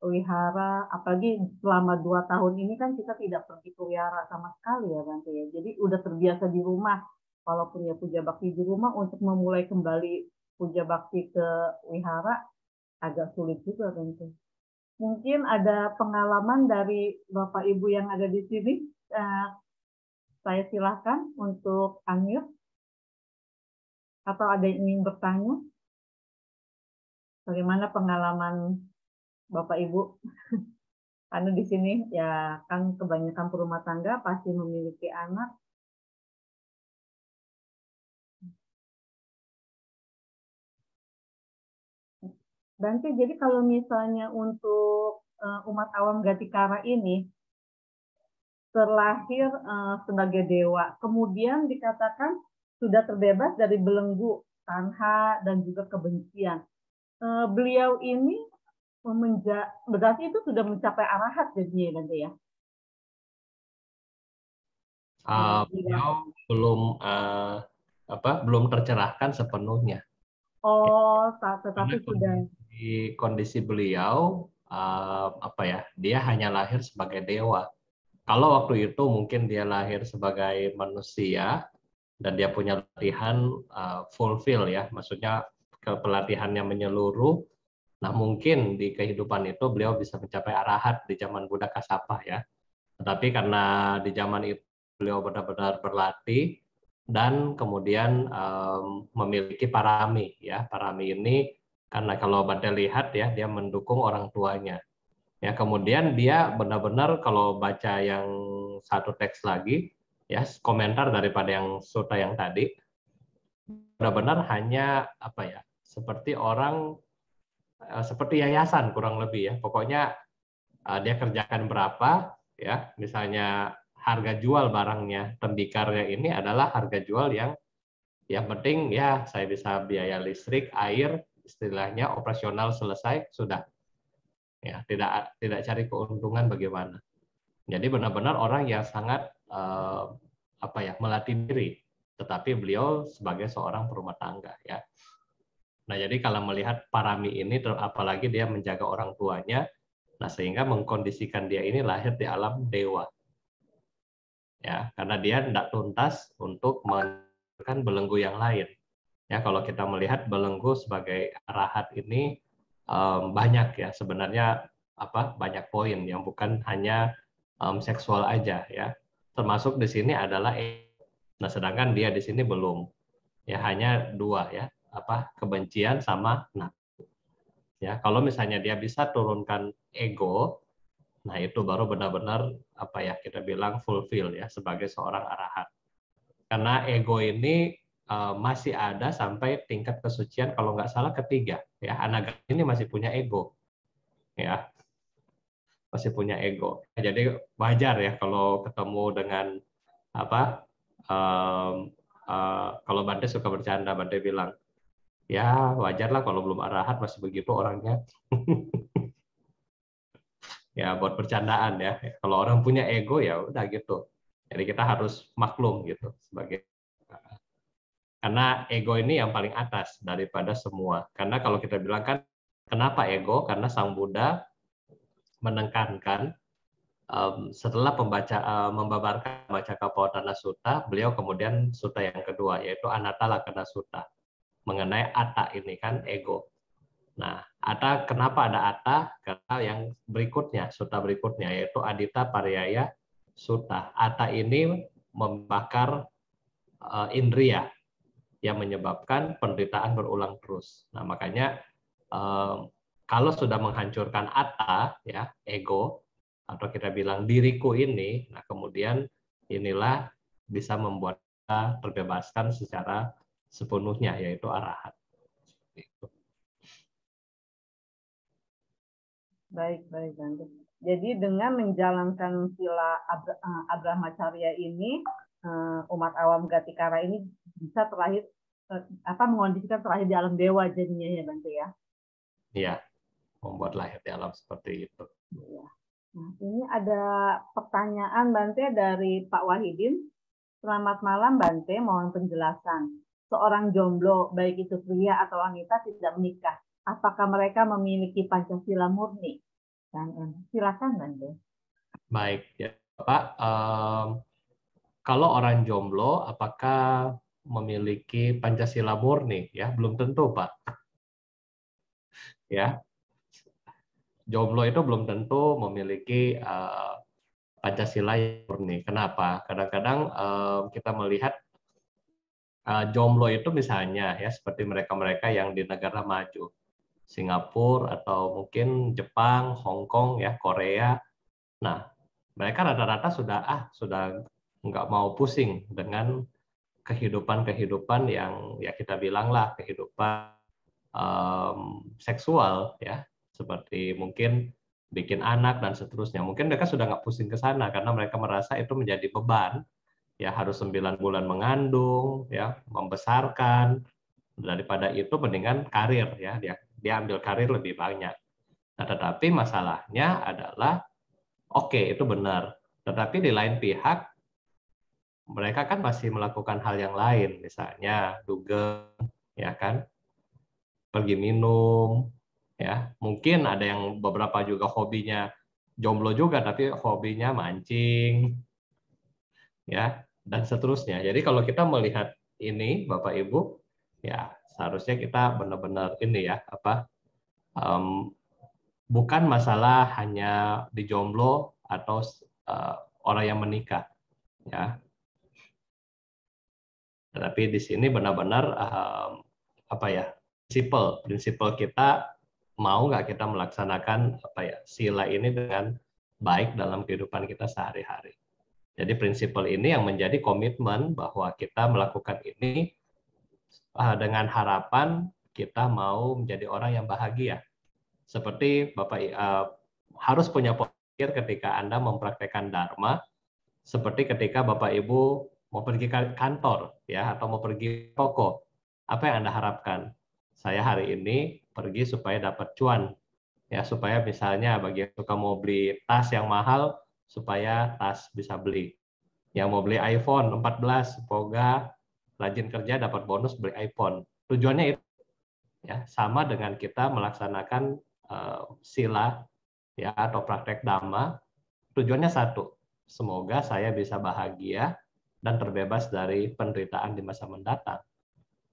wihara, apalagi selama 2 tahun ini kan kita tidak pergi ke wihara sama sekali ya Bante ya. Jadi udah terbiasa di rumah, walaupun ya puja bakti di rumah, untuk memulai kembali puja bakti ke wihara agak sulit juga Bante. Mungkin ada pengalaman dari Bapak Ibu yang ada di sini, saya silahkan untuk unmute, atau ada yang ingin bertanya? Bagaimana pengalaman Bapak Ibu? Karena di sini ya kan kebanyakan perumah tangga pasti memiliki anak. Bante, jadi kalau misalnya untuk umat awam Gatikara ini terlahir sebagai dewa, kemudian dikatakan sudah terbebas dari belenggu, tanha, dan juga kebencian. Beliau ini berarti itu sudah mencapai arahat jadinya ya Bante ya? Beliau belum tercerahkan sepenuhnya. Oh, Karena tetapi sudah. kondisi beliau dia hanya lahir sebagai dewa. Kalau waktu itu mungkin dia lahir sebagai manusia dan dia punya latihan fulfill ya, maksudnya pelatihannya menyeluruh. Nah mungkin di kehidupan itu beliau bisa mencapai arahat di zaman Buddha Kasapa ya. Tetapi karena di zaman itu beliau benar-benar berlatih dan kemudian memiliki parami ya. Parami ini karena kalau Bante lihat ya dia mendukung orang tuanya. Ya kemudian dia benar-benar kalau baca yang satu teks lagi ya komentar daripada yang sutta yang tadi benar-benar hanya seperti orang seperti yayasan kurang lebih ya. Pokoknya dia kerjakan berapa ya, misalnya harga jual barangnya, tembikarnya ini adalah harga jual yang penting ya saya bisa biaya listrik, air, istilahnya operasional selesai sudah. Ya, tidak cari keuntungan bagaimana. Jadi benar-benar orang yang sangat melatih diri, tetapi beliau sebagai seorang perumah tangga ya. Nah, jadi kalau melihat parami ini, apalagi dia menjaga orang tuanya, nah sehingga mengkondisikan dia ini lahir di alam dewa. Ya, karena dia tidak tuntas untuk menentukan belenggu yang lain. Ya, kalau kita melihat belenggu sebagai arahat ini banyak ya sebenarnya banyak poin yang bukan hanya seksual aja ya. Termasuk di sini adalah nah sedangkan dia di sini belum. Ya hanya 2 ya, kebencian sama nafsu. Ya, kalau misalnya dia bisa turunkan ego, nah itu baru benar-benar kita bilang fulfill ya sebagai seorang arahat. Karena ego ini masih ada sampai tingkat kesucian kalau nggak salah ketiga ya. Anaga ini masih punya ego ya, masih punya ego. Jadi wajar ya kalau ketemu dengan kalau Bante suka bercanda, Bante bilang ya wajar lah kalau belum arahat masih begitu orangnya. Ya buat bercandaan ya. Kalau orang punya ego ya udah gitu. Jadi kita harus maklum gitu sebagai karena ego ini yang paling atas daripada semua. Karena kalau kita bilang kan kenapa ego? Karena Sang Buddha menekankan setelah membabarkan Macakkappavattana Sutta, beliau kemudian sutta yang kedua yaitu Anatta Lakkhana Sutta mengenai atta ini kan ego. Nah, atta kenapa ada atta? Karena yang berikutnya, sutta berikutnya yaitu Aditta Pariyaya Sutta. Atta ini membakar indria yang menyebabkan penderitaan berulang terus. Nah, makanya kalau sudah menghancurkan atta ya, ego atau kita bilang diriku ini, nah kemudian inilah bisa membuat kita terbebaskan secara sepenuhnya yaitu arahat. Baik, Bante. Jadi dengan menjalankan sila Abrahmacharya ini, umat awam Gatikara ini bisa mengkondisikan terlahir di alam dewa jadinya ya Bante ya. Iya. membuat lahir di alam seperti itu. Iya. Nah, ini ada pertanyaan Bante dari Pak Wahidin. Selamat malam Bante, mohon penjelasan. Seorang jomblo, baik itu pria atau wanita tidak menikah, apakah mereka memiliki Pancasila murni? Dan silakan Bante. Baik, ya Pak. Kalau orang jomblo, apakah memiliki Pancasila murni? Ya, belum tentu, Pak. Ya, jomblo itu belum tentu memiliki Pancasila yang murni. Kenapa? Kadang-kadang kita melihat jomblo itu misalnya ya seperti mereka-mereka yang di negara maju, Singapura atau mungkin Jepang, Hong Kong, ya Korea. Nah, mereka rata-rata sudah nggak mau pusing dengan kehidupan yang ya kita bilanglah kehidupan seksual ya, seperti mungkin bikin anak dan seterusnya. Mungkin mereka sudah nggak pusing ke sana karena mereka merasa itu menjadi beban, ya harus 9 bulan mengandung, ya membesarkan. Daripada itu mendingan karir ya, dia ambil karir lebih banyak. Nah, tetapi masalahnya adalah oke, itu benar. Tetapi di lain pihak mereka kan masih melakukan hal yang lain, misalnya dugem, ya kan, pergi minum, ya mungkin ada yang beberapa juga hobinya jomblo juga, tapi hobinya mancing, ya dan seterusnya. Jadi kalau kita melihat ini, Bapak Ibu, ya seharusnya kita benar-benar ini ya bukan masalah hanya di jomblo atau orang yang menikah, ya. Tetapi di sini benar-benar prinsipal kita mau nggak kita melaksanakan sila ini dengan baik dalam kehidupan kita sehari-hari. Jadi prinsipal ini yang menjadi komitmen bahwa kita melakukan ini dengan harapan kita mau menjadi orang yang bahagia. Seperti Bapak harus punya pikir ketika Anda mempraktekkan Dharma, seperti ketika Bapak Ibu mau pergi ke kantor ya atau mau pergi toko. Apa yang Anda harapkan? Saya hari ini pergi supaya dapat cuan. Ya, supaya misalnya bagi yang suka mau beli tas yang mahal supaya tas bisa beli. Yang mau beli iPhone 14 semoga rajin kerja dapat bonus beli iPhone. Tujuannya itu ya sama dengan kita melaksanakan sila ya atau praktek Dhamma. Tujuannya satu, semoga saya bisa bahagia dan terbebas dari penderitaan di masa mendatang.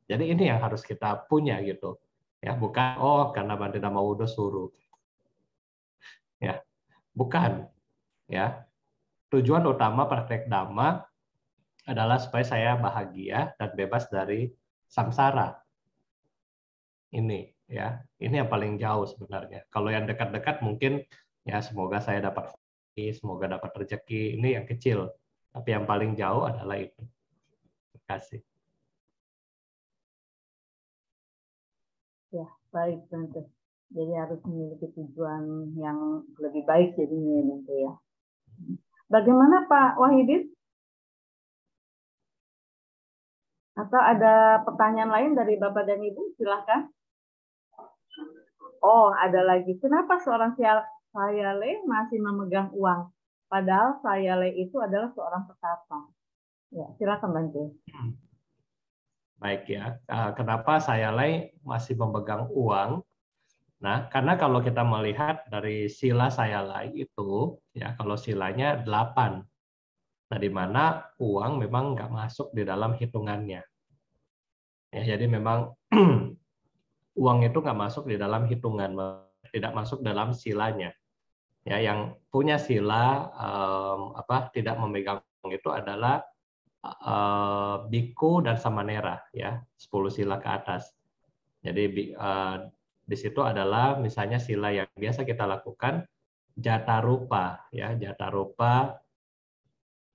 Jadi ini yang harus kita punya gitu. Ya, bukan karena Bante Dhamma Wudhu suruh. Ya, bukan. Ya. Tujuan utama praktek Dhamma adalah supaya saya bahagia dan bebas dari samsara. Ini ya. Ini yang paling jauh sebenarnya. Kalau yang dekat-dekat mungkin ya semoga saya dapat semoga dapat rezeki, ini yang kecil. Tapi yang paling jauh adalah itu. Terima kasih. Ya, baik Bante. Jadi harus memiliki tujuan yang lebih baik jadinya Bante ya. Bagaimana Pak Wahidin? Atau ada pertanyaan lain dari Bapak dan Ibu? Silakan. Oh, ada lagi. Kenapa seorang Sayale masih memegang uang? Padahal Sayale itu adalah seorang petapa. Ya, silakan Bante. Baik ya. Kenapa Sayalai masih memegang uang? Nah, karena kalau kita melihat dari sila Sayalai itu, ya kalau silanya 8. Nah, di mana uang memang nggak masuk di dalam hitungannya. Ya, jadi memang uang itu nggak masuk di dalam hitungan, tidak masuk dalam silanya. Ya, yang punya sila tidak memegang uang itu adalah biku dan samanera, ya 10 sila ke atas. Jadi di situ adalah misalnya sila yang biasa kita lakukan jata rupa, ya jata rupa,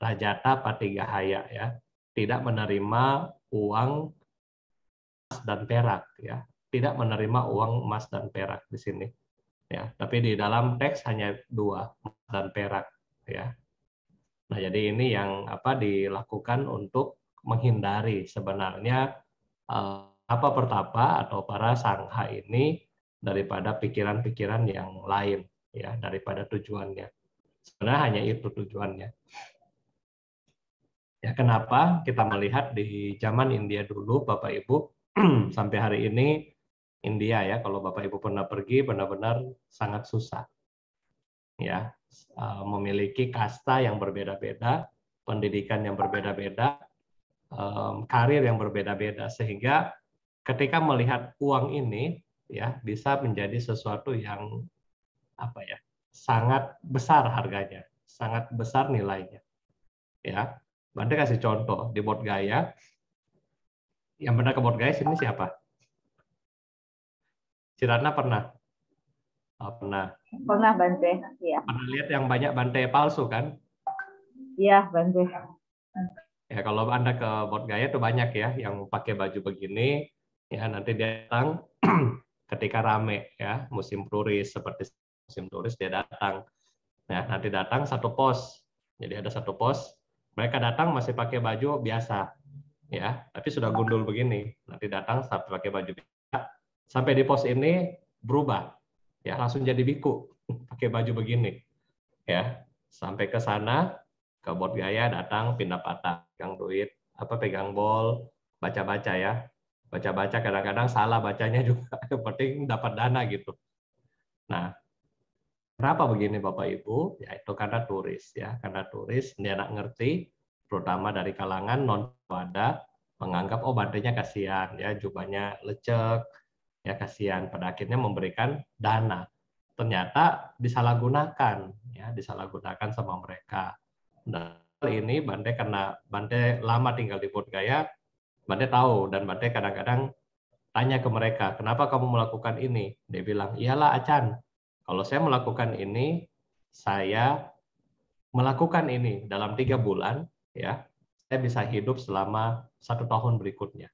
rajata patigahaya, ya tidak menerima uang emas dan perak, ya tidak menerima uang emas dan perak di sini, ya tapi di dalam teks hanya 2 emas dan perak, ya. Nah jadi ini yang dilakukan untuk menghindari sebenarnya apa pertapa atau para sangha ini daripada pikiran-pikiran yang lain, ya, daripada tujuannya. Sebenarnya hanya itu tujuannya. Ya, kenapa kita melihat di zaman India dulu, Bapak Ibu, sampai hari ini India ya, kalau Bapak Ibu pernah pergi benar-benar sangat susah. Ya, memiliki kasta yang berbeda-beda, pendidikan yang berbeda-beda, karir yang berbeda-beda, sehingga ketika melihat uang ini ya bisa menjadi sesuatu yang apa ya, sangat besar harganya, sangat besar nilainya. Ya, Bante kasih contoh di Bodh Gaya. Yang pernah ke Bodh Gaya sini siapa? Cirana pernah? Oh, pernah. Pernah Bante, ya. Pernah lihat yang banyak Bante palsu kan? Iya Bante. Ya, kalau Anda ke Bodh Gaya itu banyak ya yang pakai baju begini, ya nanti dia datang ketika rame ya, musim turis, seperti musim turis dia datang. Nah, nanti datang satu pos. Jadi ada satu pos, mereka datang masih pakai baju biasa. Ya, tapi sudah gundul begini. Nanti datang pakai baju biasa. Sampai di pos ini berubah. Ya, langsung jadi biku, pakai baju begini. Ya, sampai ke sana ke Bodh Gaya datang pindah patah, pegang duit, pegang bol, baca-baca ya. Baca-baca kadang-kadang salah bacanya juga, yang penting dapat dana gitu. Nah, kenapa begini Bapak Ibu? Ya itu karena turis ya, karena turis dia nak ngerti, terutama dari kalangan non pada menganggap oh bantenya kasihan ya, jubahnya lecek, ya kasihan. Pada akhirnya memberikan dana. Ternyata disalahgunakan ya, disalahgunakan sama mereka. Nah, ini Bante karena Bante lama tinggal di Bodh Gaya, Bante tahu dan Bante kadang-kadang tanya ke mereka, kenapa kamu melakukan ini? Dia bilang, iyalah Acan, kalau saya melakukan ini, saya melakukan ini dalam 3 bulan, ya, saya bisa hidup selama 1 tahun berikutnya.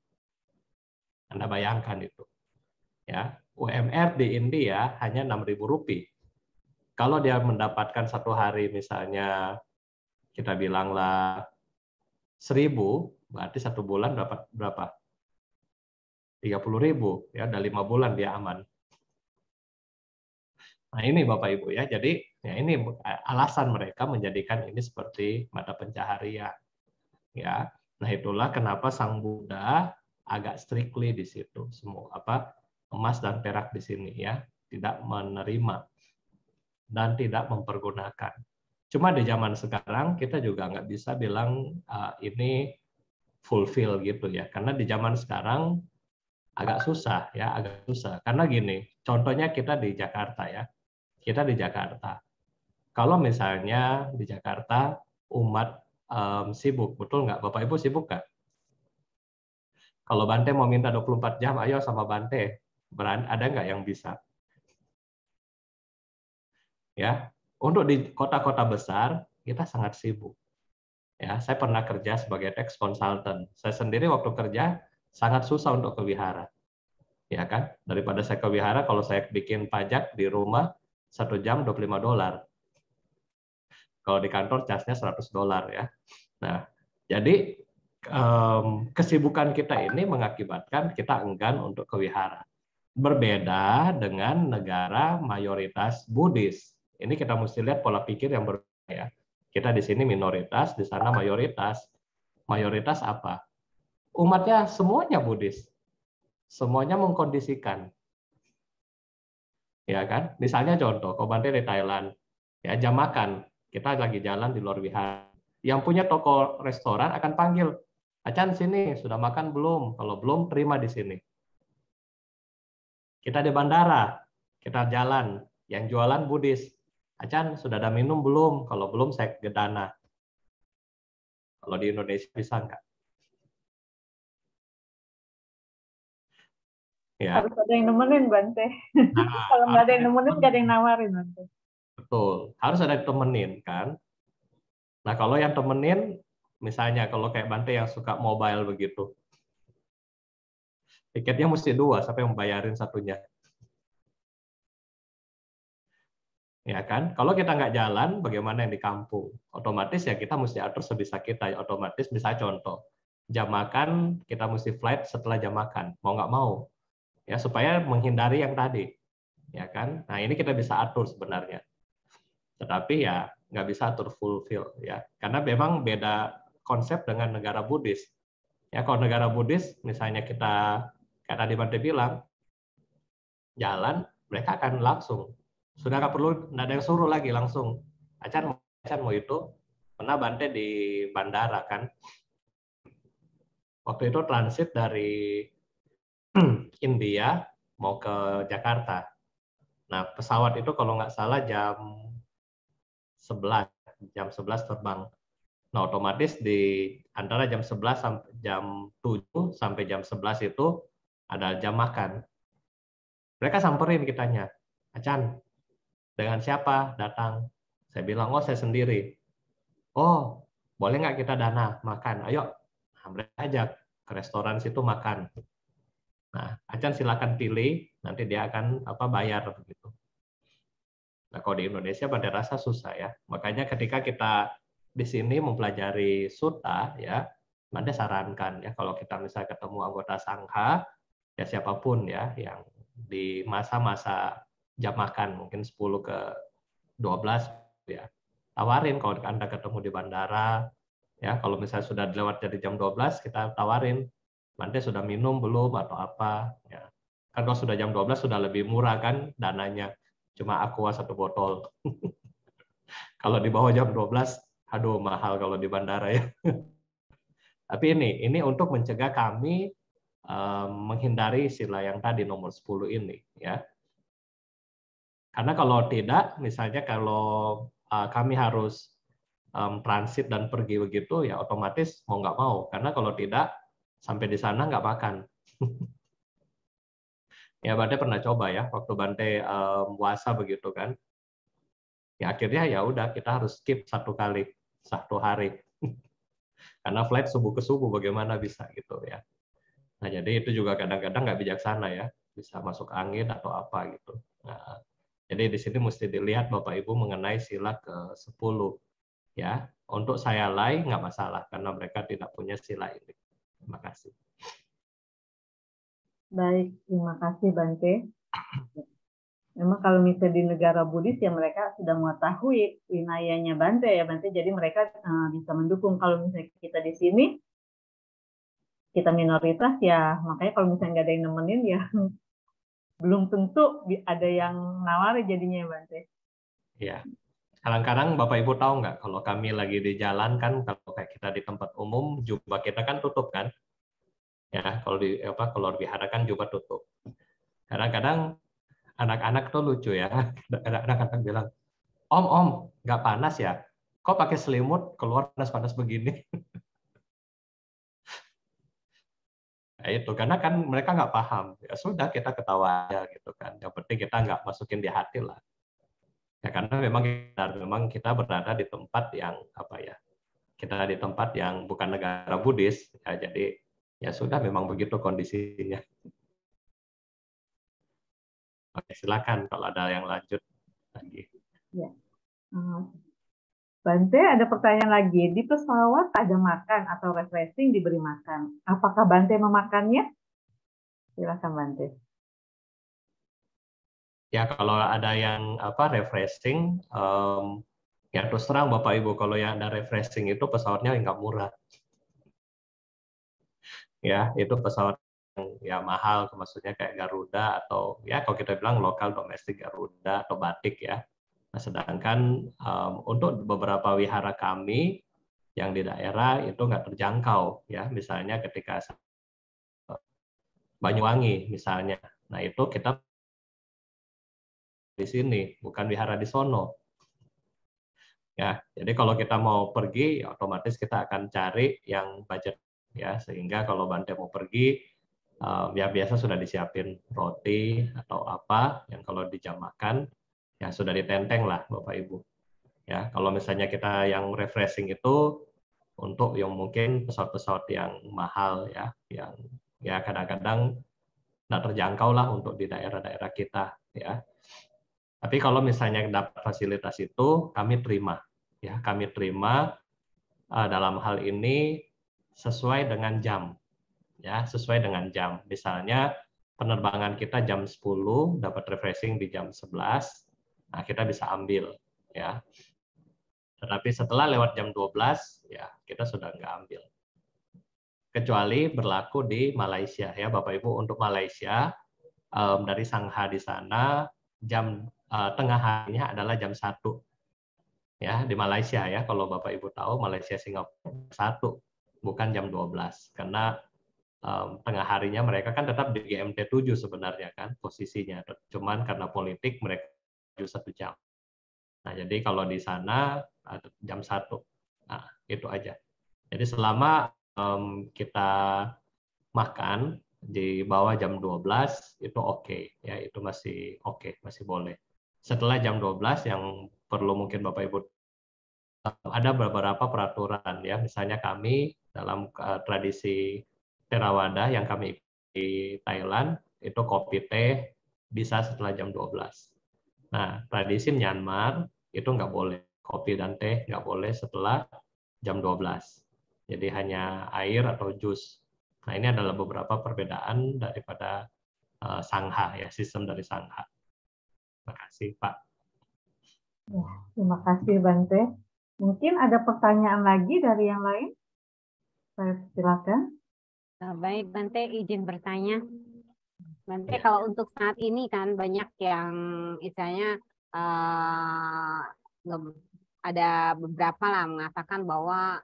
Anda bayangkan itu. Ya, UMR di India hanya 6.000 rupiah. Kalau dia mendapatkan satu hari misalnya kita bilanglah 1.000, berarti 1 bulan dapat berapa? 30.000 ya, udah 5 bulan dia aman. Nah ini Bapak Ibu ya, jadi ya ini alasan mereka menjadikan ini seperti mata pencaharian. Ya, nah itulah kenapa Sang Buddha agak strictly di situ, semua emas dan perak di sini ya, tidak menerima dan tidak mempergunakan. Cuma di zaman sekarang kita juga nggak bisa bilang ini fulfill gitu ya, karena di zaman sekarang agak susah ya, agak susah. Karena gini, contohnya kita di Jakarta ya. Kita di Jakarta. Kalau misalnya di Jakarta umat sibuk, betul nggak? Bapak Ibu sibuk nggak? Kalau Bante mau minta 24 jam, ayo sama Bante. Ada nggak yang bisa? Ya, untuk di kota-kota besar kita sangat sibuk. Ya, saya pernah kerja sebagai tax consultant. Saya sendiri waktu kerja sangat susah untuk ke wihara. Ya kan? Daripada saya ke wihara, kalau saya bikin pajak di rumah 1 jam $25. Kalau di kantor casnya $100 ya. Nah, jadi kesibukan kita ini mengakibatkan kita enggan untuk ke wihara. Berbeda dengan negara mayoritas Buddhis. Ini kita mesti lihat pola pikir yang berbeda ya. Kita di sini minoritas, di sana mayoritas. Mayoritas apa? Umatnya semuanya Buddhis. Semuanya mengkondisikan. Ya kan? Misalnya contoh, kalau Bante di Thailand, ya jam makan, kita lagi jalan di luar wihara. Yang punya toko restoran akan panggil, Acan sini, sudah makan belum? Kalau belum, terima di sini. Kita di bandara, kita jalan, yang jualan Buddhis. Acan, sudah ada minum belum? Kalau belum, saya ke dana. Kalau di Indonesia bisa nggak? Ya. Harus ada yang nemenin Bante. Nah, kalau nggak ada yang nemenin, nggak ada yang nawarin Bante. Betul, harus ada yang temenin kan. Nah kalau yang temenin, misalnya kalau kayak Bante yang suka mobile begitu, tiketnya mesti 2, siapa yang membayarin satunya? Ya kan? Kalau kita nggak jalan, bagaimana yang di kampung? Otomatis ya kita mesti atur sebisa kita. Otomatis bisa contoh, jam makan kita mesti flight setelah jam makan, mau nggak mau. Ya supaya menghindari yang tadi. ya kan? Nah ini kita bisa atur sebenarnya, tetapi ya nggak bisa atur fulfill ya, karena memang beda konsep dengan negara Buddhis. Ya kalau negara Buddhis, misalnya kita kayak tadi Bante bilang, jalan mereka akan langsung, sudah nggak perlu, nggak ada yang suruh lagi, langsung. Acan mau itu pernah Bante di bandara kan, waktu itu transit dari India mau ke Jakarta. Nah, pesawat itu kalau nggak salah jam 11 terbang. Nah, otomatis di antara jam 11 sampai jam 7 sampai jam 11 itu ada jam makan. Mereka samperin kitanya, Acan, dengan siapa datang? Saya bilang, oh saya sendiri. Oh, boleh nggak kita dana makan? Ayo, nah, mereka ajak ke restoran situ makan. Nah, Acan silakan pilih, nanti dia akan bayar begitu. Nah, kalau di Indonesia pada rasa susah ya. Makanya ketika kita di sini mempelajari sutta ya, Bante sarankan ya kalau kita misalnya ketemu anggota sangha ya siapapun ya yang di masa-masa jam makan mungkin 10 ke 12 ya. Tawarin kalau Anda ketemu di bandara ya, kalau misalnya sudah lewat dari jam 12 kita tawarin, Bante sudah minum belum atau apa ya. Kan kalau sudah jam 12 sudah lebih murah kan dananya. Cuma aqua 1 botol. Kalau di bawah jam 12, aduh mahal kalau di bandara ya. Tapi ini untuk mencegah kami menghindari sila yang tadi nomor 10 ini ya. Karena kalau tidak, misalnya kalau kami harus transit dan pergi begitu, ya otomatis mau nggak mau. Karena kalau tidak, sampai di sana nggak makan. Ya Bante pernah coba ya, waktu Bante puasa begitu kan. Ya akhirnya ya udah kita harus skip 1 kali, 1 hari. Karena flight subuh ke subuh bagaimana bisa gitu ya. Nah jadi itu juga kadang-kadang nggak bijaksana ya, bisa masuk angin atau apa gitu. Nah, jadi di sini mesti dilihat Bapak Ibu mengenai sila ke-10 ya. Untuk saya lain nggak masalah karena mereka tidak punya sila ini. Terima kasih. Baik, terima kasih Bante. Memang kalau misalnya di negara Buddhis ya mereka sudah mengetahui winayanya Bante ya Bante, jadi mereka bisa mendukung. Kalau misalnya kita di sini, kita minoritas ya, makanya kalau misalnya nggak ada yang nemenin ya belum tentu ada yang nawari jadinya ya Bante. Ya, kadang-kadang Bapak Ibu tahu nggak kalau kami lagi di jalan kan, kalau kayak kita di tempat umum, jubah kita kan tutup kan? Ya, kalau di wihara kan jubah tutup. Kadang-kadang anak-anak tuh lucu ya. Kadang-kadang bilang, Om, nggak panas ya? Kok pakai selimut keluar panas-panas begini? Nah, itu karena kan mereka nggak paham. Ya sudah kita ketawa aja gitu kan. Yang penting kita nggak masukin di hati lah. Ya karena memang kita berada di tempat yang kita di tempat yang bukan negara Buddhis. Ya, jadi ya sudah memang begitu kondisinya. Oke, silakan kalau ada yang lanjut lagi. Ya. Bante, ada pertanyaan lagi. Di pesawat ada makan atau refreshing diberi makan. Apakah Bante memakannya? Silakan Bante. Ya kalau ada yang refreshing, ya terus terang Bapak Ibu kalau yang ada refreshing itu pesawatnya nggak murah. Ya itu pesawat yang ya mahal, maksudnya kayak Garuda atau ya kalau kita bilang lokal domestik Garuda atau Batik ya. Nah, sedangkan untuk beberapa wihara kami yang di daerah itu nggak terjangkau ya, misalnya ketika Banyuwangi misalnya. Nah itu kita di sini bukan wihara di sono. Ya, jadi kalau kita mau pergi, ya otomatis kita akan cari yang budget ya, sehingga kalau Bante mau pergi, ya biasa sudah disiapin roti atau apa yang kalau di jam makan ya sudah ditenteng lah Bapak Ibu. Ya, kalau misalnya kita yang refreshing itu untuk yang mungkin pesawat-pesawat yang mahal ya, yang ya kadang-kadang tidak terjangkau lah untuk di daerah-daerah kita ya. Tapi kalau misalnya dapat fasilitas itu kami terima. Ya, kami terima dalam hal ini sesuai dengan jam. Ya, sesuai dengan jam. Misalnya penerbangan kita jam 10, dapat refreshing di jam 11, nah kita bisa ambil ya. Tetapi setelah lewat jam 12 ya kita sudah nggak ambil. Kecuali berlaku di Malaysia ya Bapak Ibu. Untuk Malaysia dari Sangha di sana jam tengah harinya adalah jam 1 ya di Malaysia ya. Kalau Bapak Ibu tahu Malaysia Singapura 1 bukan jam 12 karena tengah harinya mereka kan tetap di GMT 7 sebenarnya kan posisinya. Cuman karena politik mereka 1 jam. Nah, jadi kalau di sana jam 1. Nah, itu aja. Jadi selama kita makan di bawah jam 12 itu oke ya, itu masih oke, masih boleh. Setelah jam 12 yang perlu mungkin Bapak Ibu ada beberapa peraturan ya, misalnya kami dalam tradisi Theravada yang kami di Thailand itu kopi teh bisa setelah jam 12. Nah, tradisi Myanmar itu nggak boleh. Kopi dan teh nggak boleh setelah jam 12. Jadi hanya air atau jus. Nah, ini adalah beberapa perbedaan daripada Sangha, ya, sistem dari Sangha. Terima kasih, Pak. Ya, terima kasih, Bante. Mungkin ada pertanyaan lagi dari yang lain? Saya silakan. Baik, Bante izin bertanya. Bante, Ya. kalau untuk saat ini kan banyak yang misalnya ada beberapa lah mengatakan bahwa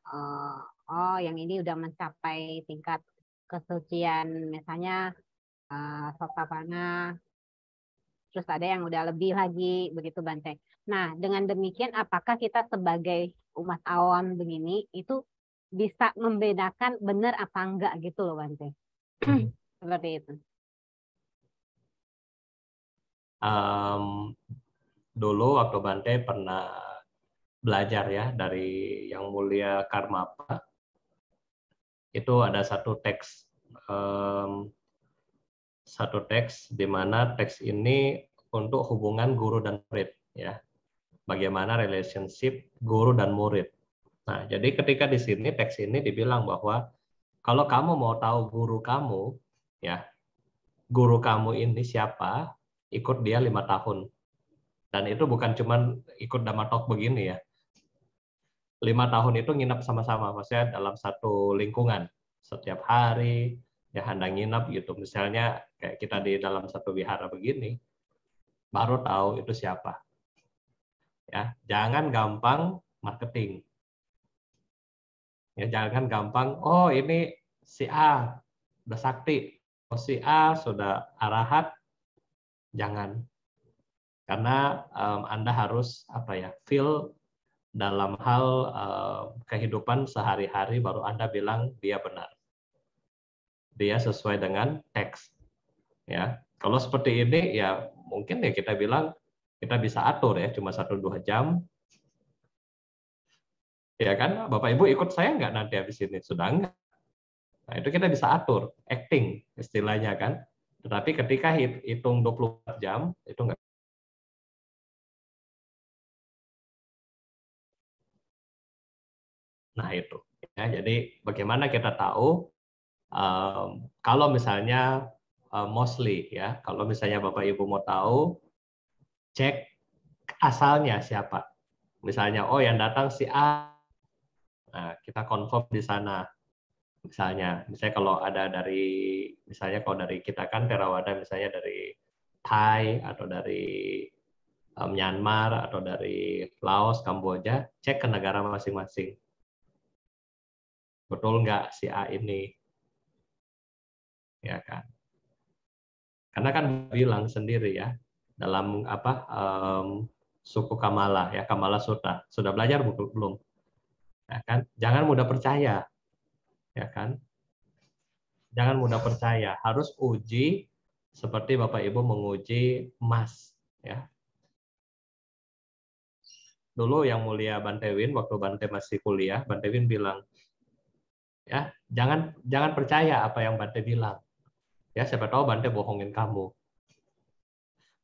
oh yang ini udah mencapai tingkat kesucian, misalnya Sotapanna, terus ada yang udah lebih lagi begitu Bante. Nah, dengan demikian apakah kita sebagai umat awam begini itu bisa membedakan benar apa enggak gitu loh Bante. Seperti itu. Dulu waktu Bante pernah belajar ya dari Yang Mulia Karmapa, itu ada satu teks di mana teks ini untuk hubungan guru dan murid ya, bagaimana relationship guru dan murid. Nah, jadi ketika di sini teks ini dibilang bahwa kalau kamu mau tahu guru kamu ya, guru kamu ini siapa, ikut dia 5 tahun. Dan itu bukan cuma ikut Dhamma-talk begini ya. 5 tahun itu nginap sama-sama, maksudnya dalam satu lingkungan. Setiap hari, ya Anda nginap gitu. Misalnya kayak kita di dalam satu wihara begini, baru tahu itu siapa. Ya, jangan gampang marketing. Ya, jangan gampang, oh ini si A udah sakti, oh si A sudah arahat. Jangan. Karena Anda harus feel dalam hal kehidupan sehari-hari baru Anda bilang dia benar. Dia sesuai dengan teks. Ya, kalau seperti ini ya mungkin ya kita bilang kita bisa atur ya cuma 1-2 jam. Ya kan, Bapak Ibu ikut saya nggak nanti habis ini? Sudah enggak. Nah, itu kita bisa atur, acting istilahnya kan. Tetapi ketika hitung 24 jam itu enggak. Nah, itu. Ya, jadi bagaimana kita tahu kalau misalnya mostly ya, kalau misalnya Bapak Ibu mau tahu, cek asalnya siapa. Misalnya, oh yang datang si A, nah, kita confirm di sana. Misalnya kalau ada misalnya kalau dari kita kan Theravada, misalnya dari Thai atau dari Myanmar atau dari Laos, Kamboja, cek ke negara masing-masing. Betul nggak si A ini? Ya kan? Karena kan bilang sendiri ya dalam suku Kamala ya, Kamala Sutta. Sudah belajar belum? Ya kan? Jangan mudah percaya. Ya kan? Jangan mudah percaya, harus uji seperti Bapak Ibu menguji emas ya. Dulu Yang Mulia Bante Win waktu Bante masih kuliah, Bante Win bilang ya, jangan percaya apa yang Bante bilang. Ya, siapa tahu Bante bohongin kamu.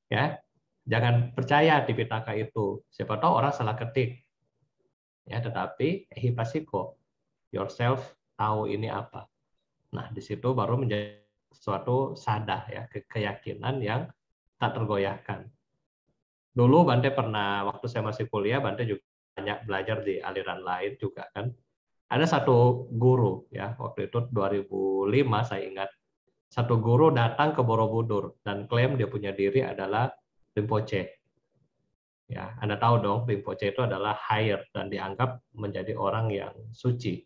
Ya, jangan percaya Tipitaka itu. Siapa tahu orang salah ketik. Ya, tetapi hipasiko, yourself tahu ini apa. Nah, di situ baru menjadi suatu sadah ya, keyakinan yang tak tergoyahkan. Dulu Bante pernah, waktu saya masih kuliah, Bante juga banyak belajar di aliran lain juga kan. Ada satu guru ya, waktu itu 2005 saya ingat, satu guru datang ke Borobudur dan klaim dia punya diri adalah Rinpoche. Ya, Anda tahu dong, Rinpoche itu adalah higher dan dianggap menjadi orang yang suci.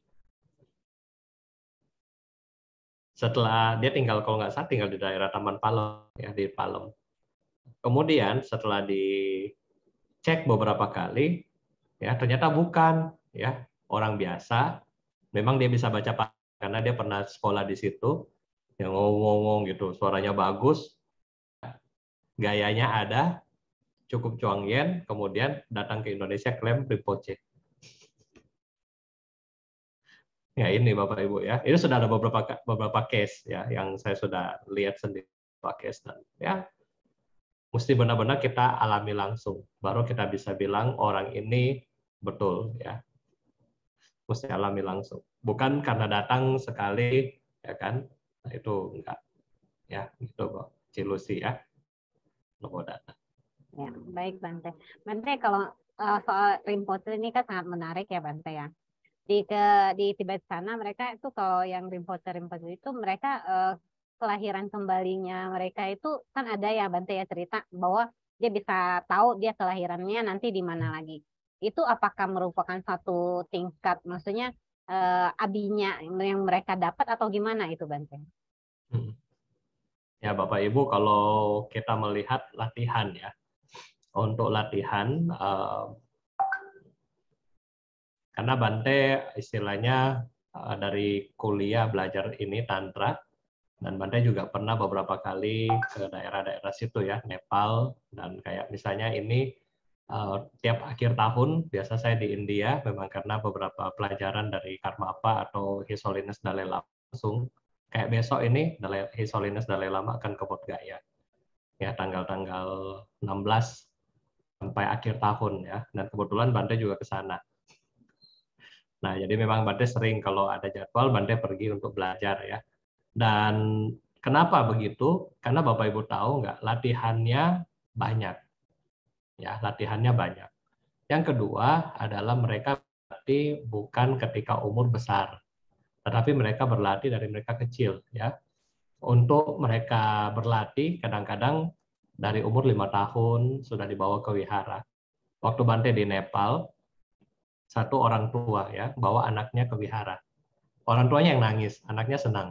Setelah dia tinggal, kalau nggak salah tinggal di daerah Taman Palem ya, di Palem. Kemudian setelah dicek beberapa kali, ya ternyata bukan ya orang biasa. Memang dia bisa baca karena dia pernah sekolah di situ, yang ngomong-ngomong gitu, suaranya bagus, gayanya ada, cukup cuangyen, kemudian datang ke Indonesia klaim Rinpoche. Ya ini Bapak Ibu ya, ini sudah ada beberapa case ya yang saya sudah lihat sendiri Pak case, dan ya mesti benar-benar kita alami langsung, baru kita bisa bilang orang ini betul ya, mesti alami langsung, bukan karena datang sekali ya kan, nah, itu enggak ya gitu Pak Cilusi ya, Namo Data. Ya, baik Bante. Bante, kalau soal Rinpoche ini kan sangat menarik ya Bante ya. Di Tibet sana mereka itu kalau yang Rinpoche itu mereka kelahiran kembalinya mereka itu kan ada ya Bante ya, cerita bahwa dia bisa tahu dia kelahirannya nanti di mana lagi. Itu apakah merupakan satu tingkat, maksudnya abinya yang mereka dapat atau gimana itu Bante? Ya Bapak Ibu, kalau kita melihat latihan ya, untuk latihan karena Bante istilahnya dari kuliah belajar ini Tantra, dan Bante juga pernah beberapa kali ke daerah-daerah situ ya, Nepal, dan kayak misalnya ini tiap akhir tahun, biasa saya di India, memang karena beberapa pelajaran dari Karmapa atau His Holiness Dalai Lama langsung, kayak besok ini His Holiness Dalai Lama akan ke Bodh Gaya, ya tanggal-tanggal 16 sampai akhir tahun ya, dan kebetulan Bante juga ke sana. Nah, jadi memang Bante sering kalau ada jadwal, Bante pergi untuk belajar ya. Dan kenapa begitu? Karena Bapak Ibu tahu nggak, latihannya banyak. Ya, latihannya banyak. Yang kedua adalah mereka berlatih bukan ketika umur besar, tetapi mereka berlatih dari mereka kecil. Ya, untuk mereka berlatih kadang-kadang dari umur 5 tahun sudah dibawa ke wihara. Waktu Bante di Nepal, satu orang tua ya bawa anaknya ke wihara. Orang tuanya yang nangis, anaknya senang.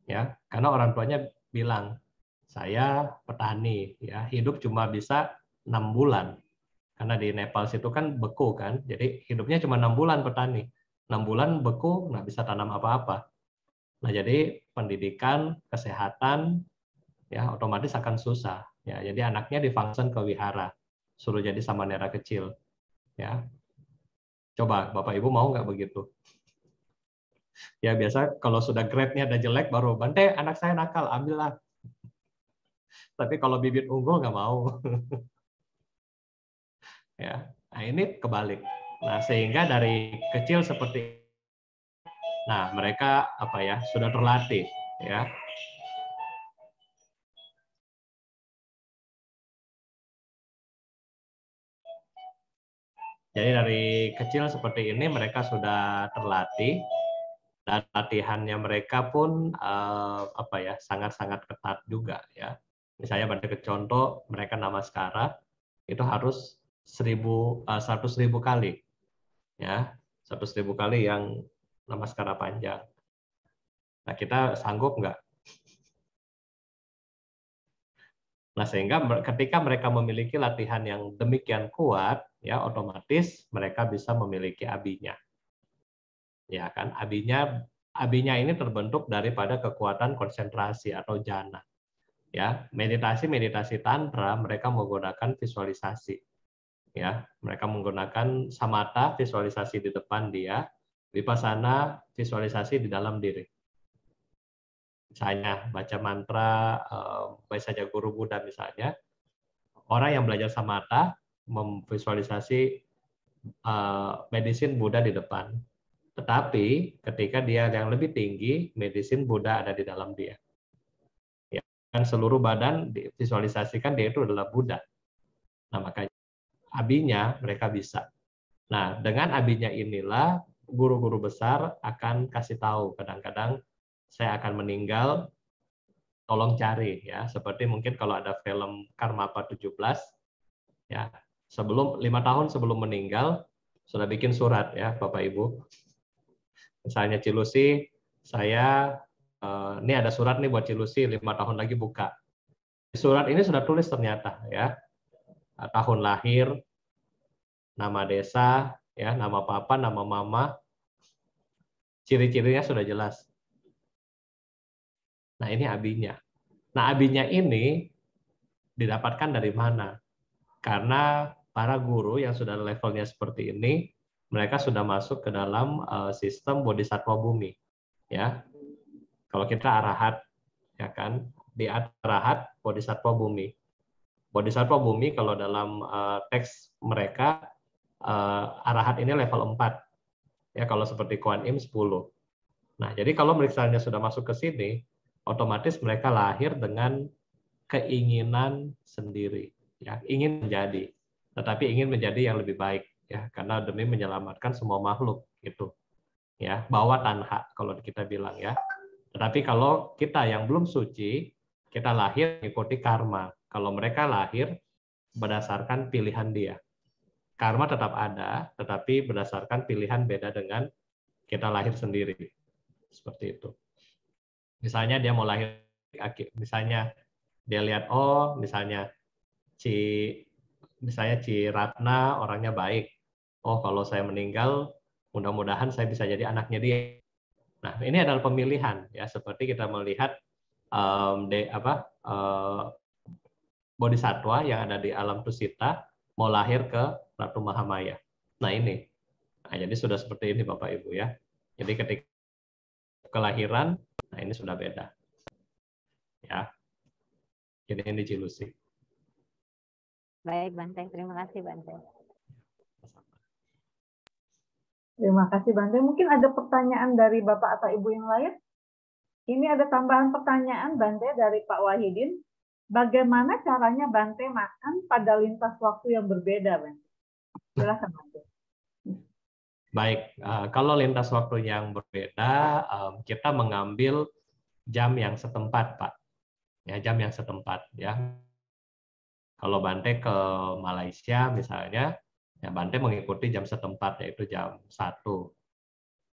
Ya, karena orang tuanya bilang, "Saya petani, ya, hidup cuma bisa 6 bulan." Karena di Nepal situ kan beku kan. Jadi hidupnya cuma 6 bulan petani. 6 bulan beku, nggak bisa tanam apa-apa. Nah, jadi pendidikan, kesehatan ya otomatis akan susah. Ya, jadi anaknya difunction ke wihara, suruh jadi samanera kecil. Ya, coba Bapak Ibu mau nggak begitu? Ya biasa kalau sudah grade-nya ada jelek baru, Bante anak saya nakal, ambillah. Tapi kalau bibit unggul nggak mau. Ya, nah ini kebalik. Nah sehingga dari kecil seperti, nah mereka apa ya sudah terlatih ya. Jadi dari kecil seperti ini mereka sudah terlatih, dan latihannya mereka pun apa ya sangat-sangat ketat juga ya. Misalnya pada contoh mereka namaskara itu harus 100.000 kali ya, 100.000 kali yang namaskara panjang. Nah kita sanggup nggak? Nah sehingga ketika mereka memiliki latihan yang demikian kuat ya otomatis mereka bisa memiliki abinya. Ya kan, abinya ini terbentuk daripada kekuatan konsentrasi atau jhana. Ya, meditasi tantra mereka menggunakan visualisasi. Ya, mereka menggunakan samatha, visualisasi di depan dia, vipassana, visualisasi di dalam diri. Misalnya baca mantra, baca Guru Buddha misalnya, orang yang belajar samatha memvisualisasi medicine Buddha di depan. Tetapi ketika dia yang lebih tinggi, medicine Buddha ada di dalam dia. Dan seluruh badan divisualisasikan dia itu adalah Buddha. Nah, makanya abinya mereka bisa. Nah, dengan abinya inilah guru-guru besar akan kasih tahu, kadang-kadang saya akan meninggal, tolong cari ya. Seperti mungkin kalau ada film Karmapa 17 ya, 5 tahun sebelum meninggal sudah bikin surat ya Bapak Ibu. Misalnya Cilusi, saya ini ada surat nih buat Cilusi, 5 tahun lagi buka. Surat ini sudah tulis ternyata ya, tahun lahir, nama desa, ya, nama papa, nama mama, ciri-cirinya sudah jelas. Nah, ini abinya. Nah, abinya ini didapatkan dari mana? Karena para guru yang sudah levelnya seperti ini, mereka sudah masuk ke dalam sistem bodhisatwa bumi. Ya, kalau kita arahat, ya kan, di arahat bodhisatwa bumi. Bodhisatwa bumi kalau dalam teks mereka arahat ini level 4. Ya, kalau seperti Kuan Im 10. Nah, jadi kalau misalnya sudah masuk ke sini, otomatis mereka lahir dengan keinginan sendiri, ya, ingin menjadi, tetapi ingin menjadi yang lebih baik, ya, karena demi menyelamatkan semua makhluk, gitu, ya, bawa tanha kalau kita bilang, ya. Tetapi kalau kita yang belum suci, kita lahir mengikuti karma. Kalau mereka lahir berdasarkan pilihan dia, karma tetap ada, tetapi berdasarkan pilihan beda dengan kita lahir sendiri, seperti itu. Misalnya dia mau lahir, misalnya dia lihat, oh misalnya Ci Ratna orangnya baik, oh kalau saya meninggal mudah-mudahan saya bisa jadi anaknya dia. Nah, ini adalah pemilihan, ya, seperti kita melihat bodhisatwa yang ada di alam Tusita mau lahir ke Ratu Mahamaya. Nah, ini, nah, jadi sudah seperti ini Bapak Ibu, ya. Jadi ketika kelahiran, nah ini sudah beda, ya. Ini Cilusi. Baik, Bante. Terima kasih, Bante. Terima kasih, Bante. Mungkin ada pertanyaan dari Bapak atau Ibu yang lain? Ini ada tambahan pertanyaan, Bante, dari Pak Wahidin. Bagaimana caranya Bante makan pada lintas waktu yang berbeda, Bante? Silakan, Bante. Baik, kalau lintas waktu yang berbeda, kita mengambil jam yang setempat, Pak. Ya, jam yang setempat, ya. Kalau Bante ke Malaysia misalnya, ya Bante mengikuti jam setempat, yaitu jam 1.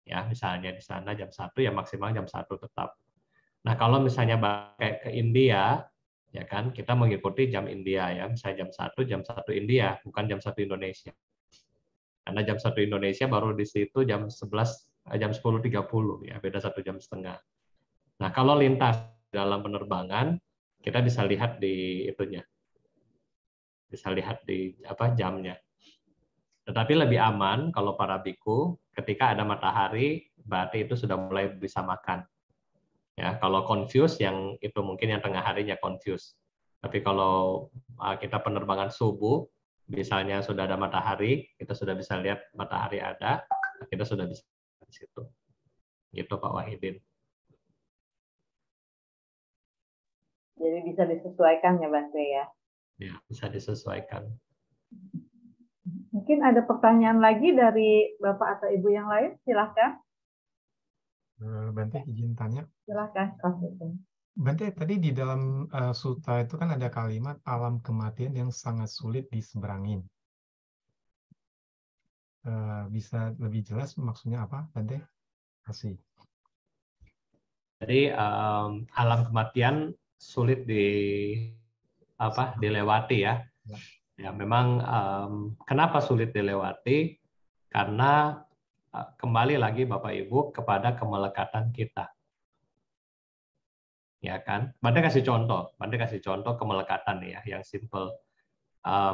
Ya, misalnya di sana jam 1, ya maksimal jam 1 tetap. Nah, kalau misalnya Bante ke India, ya kan, kita mengikuti jam India, ya. Misalnya jam 1 India, bukan jam 1 Indonesia. Karena jam 1 Indonesia baru di situ jam 10.30, ya, beda 1 jam setengah. Nah, kalau lintas dalam penerbangan, kita bisa lihat di itunya. Bisa lihat di jamnya. Tetapi lebih aman kalau para biku ketika ada matahari, berarti itu sudah mulai bisa makan. Ya, kalau confuse yang itu mungkin yang tengah harinya confuse. Tapi kalau kita penerbangan subuh, misalnya sudah ada matahari, kita sudah bisa lihat matahari ada, kita sudah bisa di situ. Gitu Pak Wahidin. Jadi bisa disesuaikan ya, Bante, ya? Ya, bisa disesuaikan. Mungkin ada pertanyaan lagi dari Bapak atau Ibu yang lain, silahkan. Bante, izin tanya. Silahkan. Bante, tadi di dalam sutta itu kan ada kalimat alam kematian yang sangat sulit diseberangin. Bisa lebih jelas maksudnya apa, Bante? Kasih. Jadi alam kematian sulit dilewati, ya. Ya, memang kenapa sulit dilewati? Karena kembali lagi Bapak Ibu kepada kemelekatan kita. Ya kan? Bante kasih contoh kemelekatan ya, yang simple.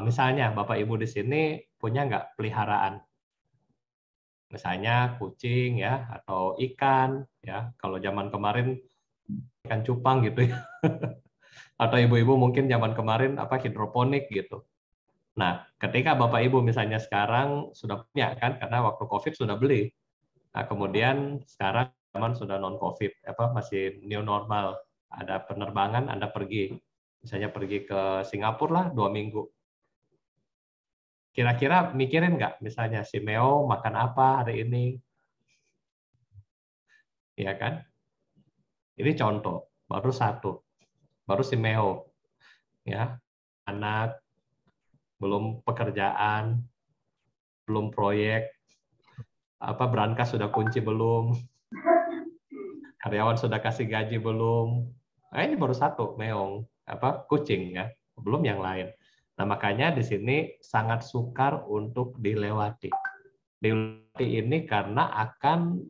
Misalnya Bapak Ibu di sini punya nggak peliharaan? Misalnya kucing ya, atau ikan ya. Kalau zaman kemarin ikan cupang gitu ya. Atau ibu-ibu mungkin zaman kemarin hidroponik gitu. Nah, ketika Bapak Ibu misalnya sekarang sudah punya kan, karena waktu COVID sudah beli. Nah, kemudian sekarang zaman sudah non-COVID, masih new normal. ada penerbangan, Anda pergi. Misalnya pergi ke Singapura lah 2 minggu. Kira-kira mikirin nggak, misalnya si Meo makan apa hari ini? Ya kan? Ini contoh, baru satu. Baru si Meo. Ya, anak, belum pekerjaan, belum proyek, berangkas sudah kunci belum, karyawan sudah kasih gaji belum. Nah, ini baru satu, Meong, kucing ya, belum yang lain. Nah, makanya di sini sangat sukar untuk dilewati. Dilewati ini karena akan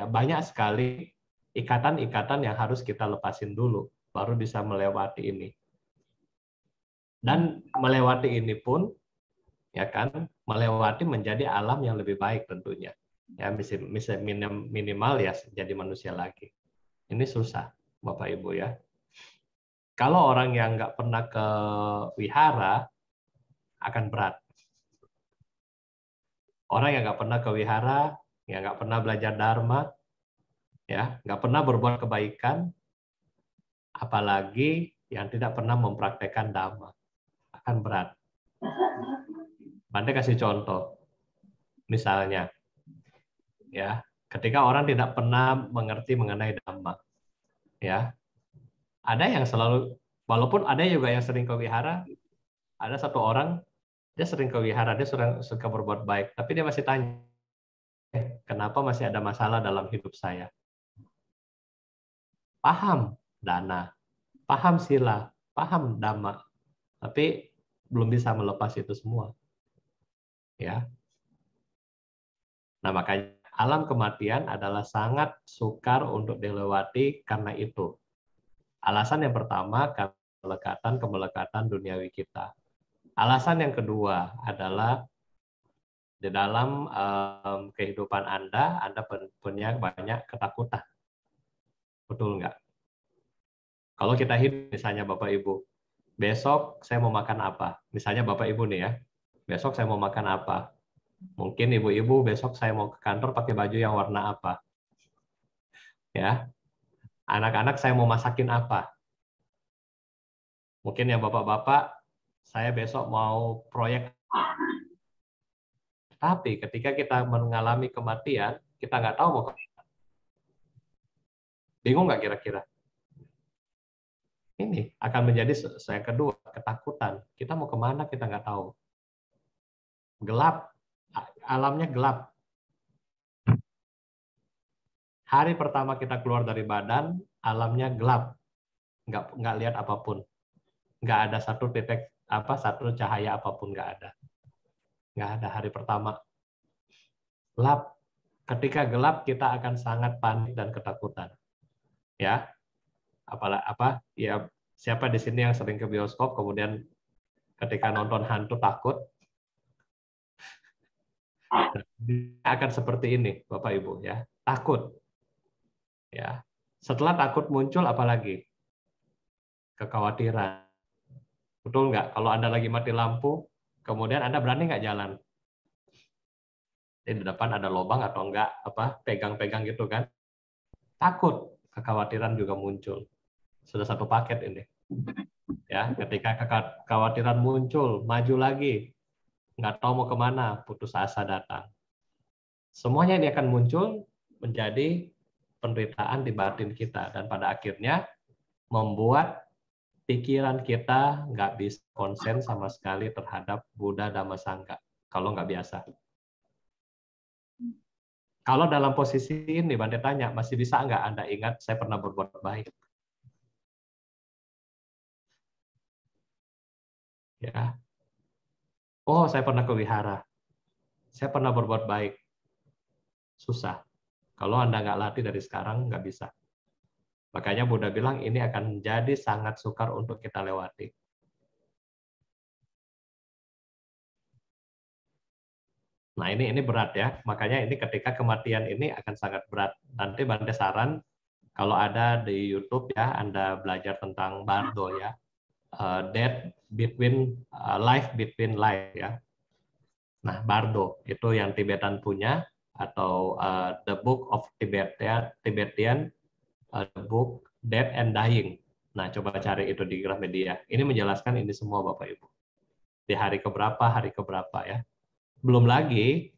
banyak sekali ikatan-ikatan yang harus kita lepasin dulu, baru bisa melewati ini. Dan melewati ini pun, ya kan, melewati menjadi alam yang lebih baik tentunya. Ya, minimal ya jadi manusia lagi. Ini susah, Bapak Ibu ya. Kalau orang yang nggak pernah ke wihara, akan berat. Orang yang nggak pernah ke wihara, yang nggak pernah belajar dharma, ya, nggak pernah berbuat kebaikan, apalagi yang tidak pernah mempraktekkan dhamma, akan berat. Bante kasih contoh, misalnya, ya, ketika orang tidak pernah mengerti mengenai dhamma, ya, ada yang selalu, walaupun ada juga yang sering ke wihara, ada satu orang dia sering ke wihara, dia suka berbuat baik, tapi dia masih tanya, kenapa masih ada masalah dalam hidup saya? Paham dana, paham sila, paham dhamma, tapi belum bisa melepas itu semua. Ya. Nah, makanya alam kematian adalah sangat sukar untuk dilewati karena itu. Alasan yang pertama, karena kemelekatan duniawi kita. Alasan yang kedua adalah di dalam kehidupan Anda punya banyak ketakutan. Betul nggak? Kalau kita hidup, misalnya Bapak Ibu, besok saya mau makan apa? Misalnya Bapak Ibu nih ya, besok saya mau makan apa? Mungkin ibu-ibu besok saya mau ke kantor pakai baju yang warna apa? Ya, anak-anak saya mau masakin apa? Mungkin yang bapak-bapak, saya besok mau proyek. Tapi ketika kita mengalami kematian, kita nggak tahu mau kemana. Bingung nggak kira-kira? Ini akan menjadi yang kedua, ketakutan. Kita mau kemana kita nggak tahu. Gelap, alamnya gelap. Hari pertama kita keluar dari badan, alamnya gelap, nggak lihat apapun, nggak ada satu titik satu cahaya apapun, nggak ada hari pertama. Gelap. Ketika gelap kita akan sangat panik dan ketakutan. Ya, ya, siapa di sini yang sering ke bioskop kemudian ketika nonton hantu takut? Akan seperti ini, Bapak Ibu ya, takut. Ya, setelah takut muncul apalagi? Kekhawatiran. Betul nggak? Kalau Anda lagi mati lampu, kemudian Anda berani nggak jalan? Di depan ada lubang atau enggak, pegang-pegang gitu kan? Takut, kekhawatiran juga muncul. Sudah satu paket ini. Ya, ketika kekhawatiran muncul, maju lagi, nggak tahu mau kemana, putus asa datang. Semuanya ini akan muncul menjadi penderitaan di batin kita, dan pada akhirnya membuat pikiran kita nggak bisa konsen sama sekali terhadap Buddha Dhamma Sangha, kalau nggak biasa. Kalau dalam posisi ini, Bante tanya, masih bisa nggak Anda ingat saya pernah berbuat baik? Ya. Oh, saya pernah ke wihara. Saya pernah berbuat baik. Susah. Kalau Anda nggak latih dari sekarang, nggak bisa. Makanya Buddha bilang ini akan menjadi sangat sukar untuk kita lewati. Nah, ini berat ya. Makanya ini ketika kematian ini akan sangat berat. Nanti Bante saran, kalau ada di YouTube ya, Anda belajar tentang Bardo ya. Life Between Life ya. Nah, Bardo itu yang Tibetan punya, atau The Book of Tibetan the book Dead and Dying. Nah, coba cari itu di Gramedia. Ini menjelaskan ini semua Bapak Ibu. Di hari keberapa ya. Belum lagi,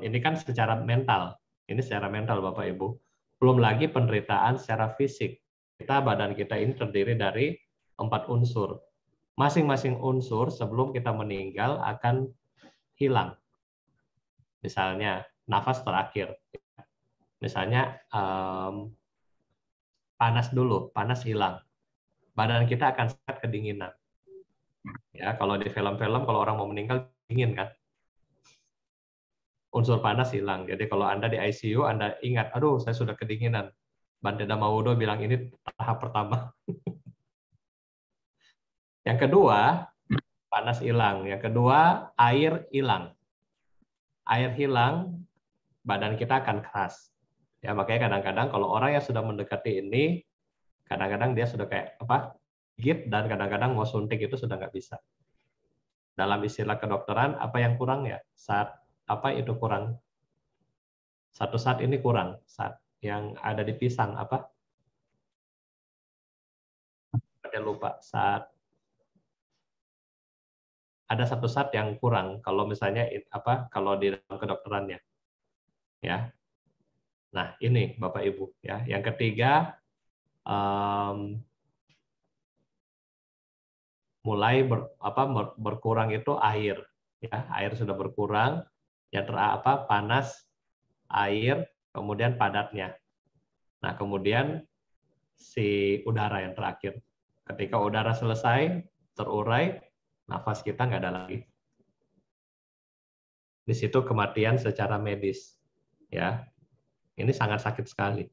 ini kan secara mental. Ini secara mental Bapak Ibu. Belum lagi penderitaan secara fisik. Badan kita ini terdiri dari 4 unsur. Masing-masing unsur sebelum kita meninggal akan hilang. Misalnya, nafas terakhir. Misalnya, panas dulu, panas hilang. Badan kita akan sangat kedinginan. Ya, kalau di film-film, kalau orang mau meninggal, dingin kan? Unsur panas hilang. Jadi kalau Anda di ICU, Anda ingat, aduh saya sudah kedinginan. Bante Dhamawudo bilang ini tahap pertama. Yang kedua, panas hilang. Yang kedua, air hilang. Air hilang, badan kita akan keras. Ya, makanya kadang-kadang kalau orang yang sudah mendekati ini, kadang-kadang dia sudah kayak gigit, dan kadang-kadang mau suntik itu sudah nggak bisa. Dalam istilah kedokteran, apa yang kurang ya? Saat apa itu kurang? Satu saat ini kurang. Saat yang ada di pisang apa? Saya lupa. Saat ada satu saat yang kurang. Kalau misalnya kalau di dalam kedokterannya, ya. Nah ini Bapak Ibu ya. Yang ketiga, mulai berkurang itu air. Ya, air sudah berkurang. Yang panas, air, kemudian padatnya. Nah kemudian si udara yang terakhir. Ketika udara selesai, terurai, nafas kita nggak ada lagi. Di situ kematian secara medis. Ya, ini sangat sakit sekali.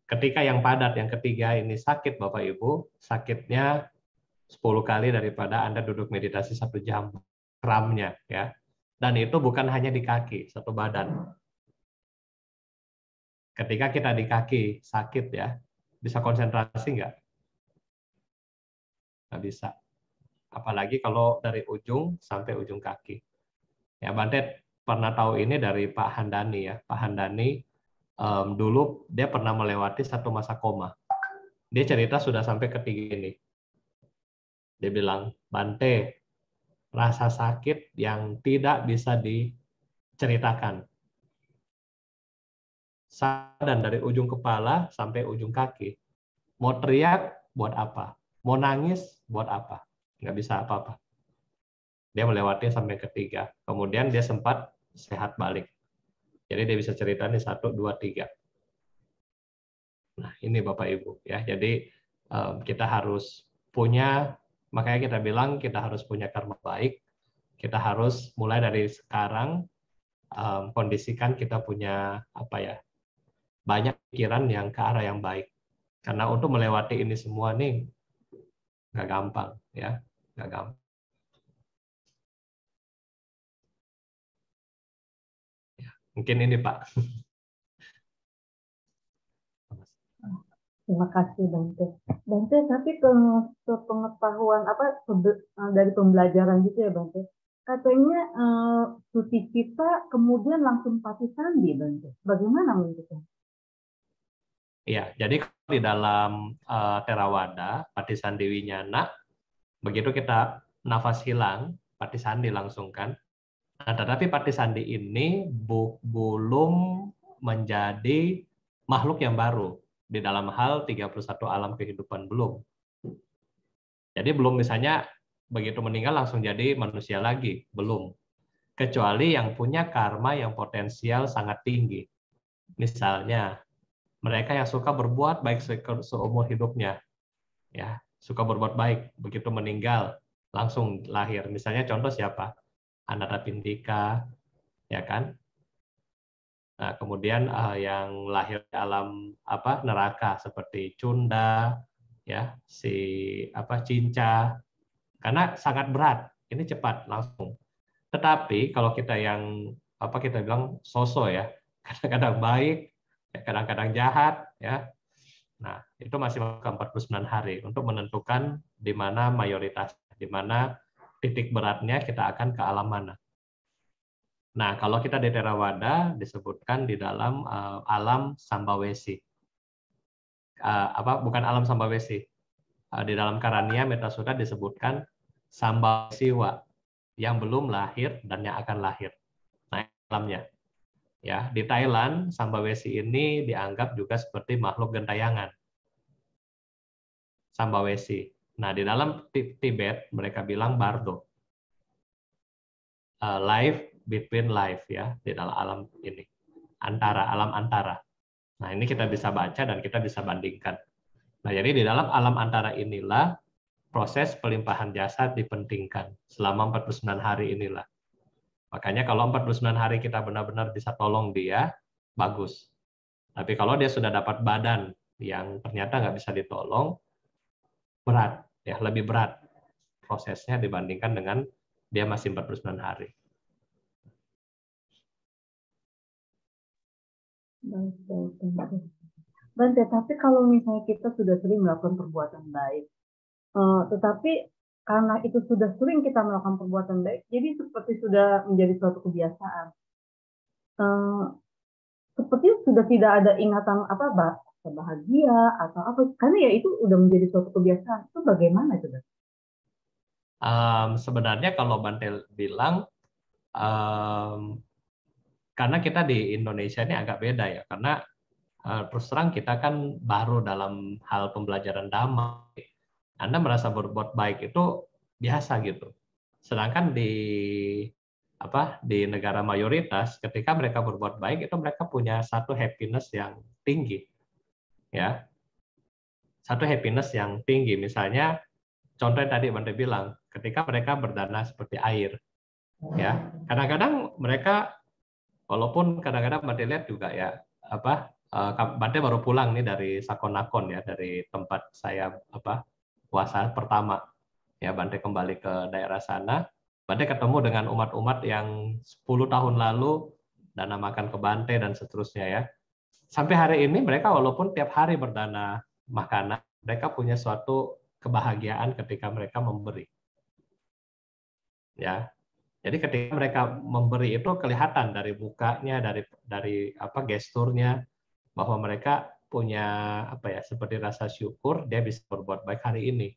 Ketika yang padat, yang ketiga ini sakit Bapak Ibu, sakitnya 10 kali daripada Anda duduk meditasi 1 jam. Kramnya ya. Dan itu bukan hanya di kaki, satu badan. Ketika kita di kaki sakit ya, bisa konsentrasi nggak? Nggak bisa. Apalagi kalau dari ujung sampai ujung kaki. Ya, Bante pernah tahu ini dari Pak Handani ya. Pak Handani dulu dia pernah melewati satu masa koma. Dia cerita sudah sampai ketiga ini. Dia bilang, Bante, rasa sakit yang tidak bisa diceritakan. Dan dari ujung kepala sampai ujung kaki. Mau teriak, buat apa? Mau nangis, buat apa? Nggak bisa apa-apa. Dia melewati sampai ketiga. Kemudian dia sempat sehat balik. Jadi dia bisa cerita nih 1, 2, 3. Nah ini Bapak Ibu ya. Jadi kita harus punya, makanya kita bilang kita harus punya karma baik. Kita harus mulai dari sekarang kondisikan kita punya banyak pikiran yang ke arah yang baik. Karena untuk melewati ini semua nih nggak gampang ya, nggak gampang. Ya, mungkin ini Pak. Terima kasih Bante. Bante, tapi ke pengetahuan dari pembelajaran gitu ya Bante. Katanya Suti kita kemudian langsung Patisandi Bante. Bagaimana menurutnya? Iya, jadi di dalam Theravada, Patisandi Winyana, begitu kita nafas hilang, Patisandi langsung kan. Nah, tetapi Patisandi ini belum menjadi makhluk yang baru di dalam hal 31 alam kehidupan belum. Jadi belum misalnya begitu meninggal langsung jadi manusia lagi, belum. Kecuali yang punya karma yang potensial sangat tinggi. Misalnya mereka yang suka berbuat baik seumur hidupnya, ya suka berbuat baik, begitu meninggal langsung lahir. Misalnya contoh siapa? Anathapindika, ya kan? Nah, kemudian yang lahir dalam neraka seperti Cunda, ya Cinca, karena sangat berat, ini cepat langsung. Tetapi kalau kita yang kita bilang soso ya, kadang-kadang baik, kadang-kadang jahat, ya. Nah, itu masih 49 hari untuk menentukan di mana mayoritas, di mana titik beratnya kita akan ke alam mana. Nah, kalau kita di Theravada disebutkan di dalam alam Sambawesi. bukan alam Sambawesi. Di dalam Karania Metasuta disebutkan Sambawesiwa yang belum lahir dan yang akan lahir. Nah, alamnya. Ya, di Thailand Sambawesi ini dianggap juga seperti makhluk gentayangan. Sambawesi. Nah, di dalam Tibet mereka bilang Bardo. Life between life, ya, di dalam alam ini. Alam antara. Nah, ini kita bisa baca dan kita bisa bandingkan. Nah, jadi di dalam alam antara inilah proses pelimpahan jasa dipentingkan selama 49 hari inilah. Makanya kalau 49 hari kita benar-benar bisa tolong dia, bagus. Tapi kalau dia sudah dapat badan yang ternyata nggak bisa ditolong, berat, ya lebih berat prosesnya dibandingkan dengan dia masih 49 hari. Bante, tapi kalau misalnya kita sudah sering melakukan perbuatan baik, tetapi karena itu sudah sering kita melakukan perbuatan baik, jadi seperti sudah menjadi suatu kebiasaan. Seperti sudah tidak ada ingatan bahagia atau apa, karena ya itu udah menjadi suatu kebiasaan. Itu bagaimana itu? Sebenarnya kalau Bante bilang, karena kita di Indonesia ini agak beda ya, karena terus terang kita kan baru dalam hal pembelajaran damai. Anda merasa berbuat baik itu biasa gitu. Sedangkan di negara mayoritas ketika mereka berbuat baik itu mereka punya satu happiness yang tinggi. Ya. Satu happiness yang tinggi. Misalnya contohnya tadi Bante bilang, ketika mereka berdana seperti air. Ya. Kadang-kadang mereka walaupun kadang-kadang Bante lihat juga ya Bante baru pulang nih dari Sakonakon ya, dari tempat saya puasa pertama. Ya, Bante kembali ke daerah sana. Bante ketemu dengan umat-umat yang 10 tahun lalu dana makan ke Bante dan seterusnya ya. Sampai hari ini mereka walaupun tiap hari berdana makanan, mereka punya suatu kebahagiaan ketika mereka memberi. Ya. Jadi ketika mereka memberi itu kelihatan dari mukanya, dari gesturnya bahwa mereka punya seperti rasa syukur dia bisa berbuat baik hari ini.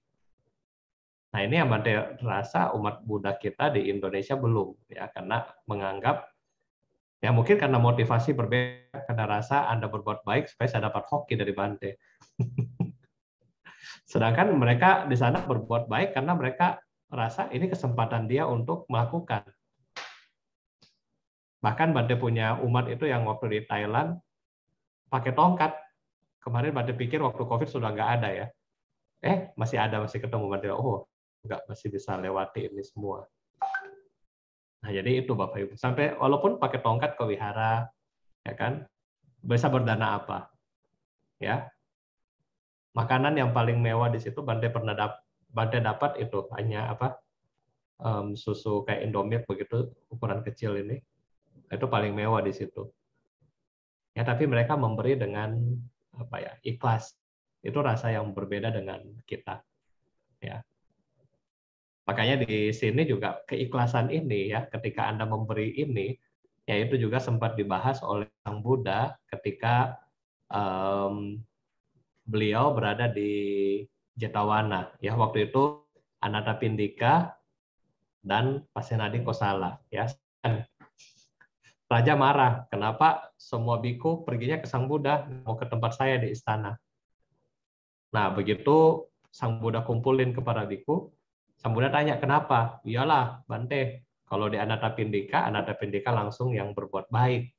Nah, ini yang Bante rasa umat Buddha kita di Indonesia belum ya, karena menganggap ya mungkin karena motivasi berbeda, karena rasa Anda berbuat baik supaya saya dapat hoki dari Bante. Sedangkan mereka di sana berbuat baik karena mereka rasa ini kesempatan dia untuk melakukan. Bahkan Bante punya umat itu yang waktu di Thailand pakai tongkat. Kemarin Bante pikir waktu COVID sudah nggak ada ya. Masih ada, masih ketemu Bante. Oh, nggak, masih bisa lewati ini semua. Nah, jadi itu Bapak Ibu. Sampai walaupun pakai tongkat ke wihara, ya kan, bisa berdana apa? Ya. Makanan yang paling mewah di situ Bante dapat itu hanya susu kayak Indomilk begitu ukuran kecil ini. Itu paling mewah di situ. Ya, tapi mereka memberi dengan ikhlas. Itu rasa yang berbeda dengan kita. Ya. Makanya di sini juga keikhlasan ini ya, ketika Anda memberi ini, ya itu juga sempat dibahas oleh Sang Buddha ketika beliau berada di Jetawana. Ya, waktu itu Anathapindika dan Pasenadi Kosala. Ya. Raja marah, kenapa semua biku perginya ke Sang Buddha, mau ke tempat saya di istana. Nah, begitu Sang Buddha kumpulin kepada biku, Sang Buddha tanya, kenapa? Iyalah, Bante, kalau di Anathapindika langsung yang berbuat baik.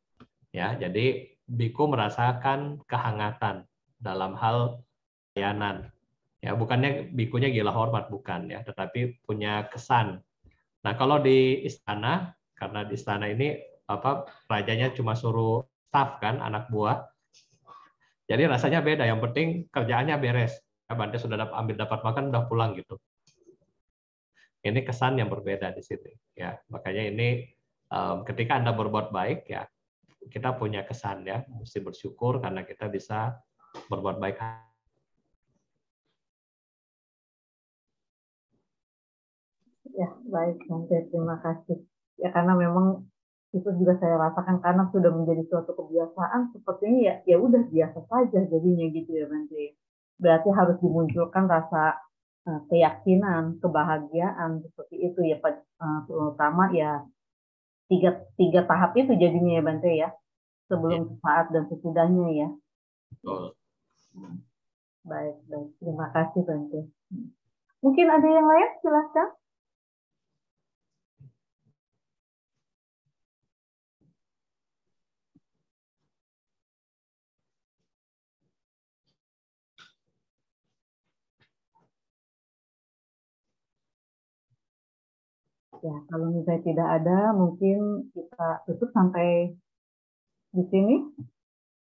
Ya, jadi biku merasakan kehangatan dalam hal pelayanan. Ya, bukannya bikunya gila hormat, bukan ya, tetapi punya kesan. Nah, kalau di istana, karena di istana ini rajanya cuma suruh staff kan, anak buah. Jadi rasanya beda, yang penting kerjaannya beres. Bante sudah dapat makan, udah pulang gitu. Ini kesan yang berbeda di sini. Ya, makanya ini ketika Anda berbuat baik ya, kita punya kesan ya, mesti bersyukur karena kita bisa berbuat baik. Ya, baik, Bante, terima kasih. Ya, karena memang Itu juga saya rasakan karena sudah menjadi suatu kebiasaan sepertinya ya udah biasa saja jadinya gitu ya Bante. Berarti harus dimunculkan rasa keyakinan, kebahagiaan seperti itu ya terutama ya tiga tahap itu jadinya ya Bante ya, sebelum, saat, dan sesudahnya ya. Betul. Baik, terima kasih Bante. Mungkin ada yang lain, silakan. Ya, kalau misalnya tidak ada, mungkin kita tutup sampai di sini.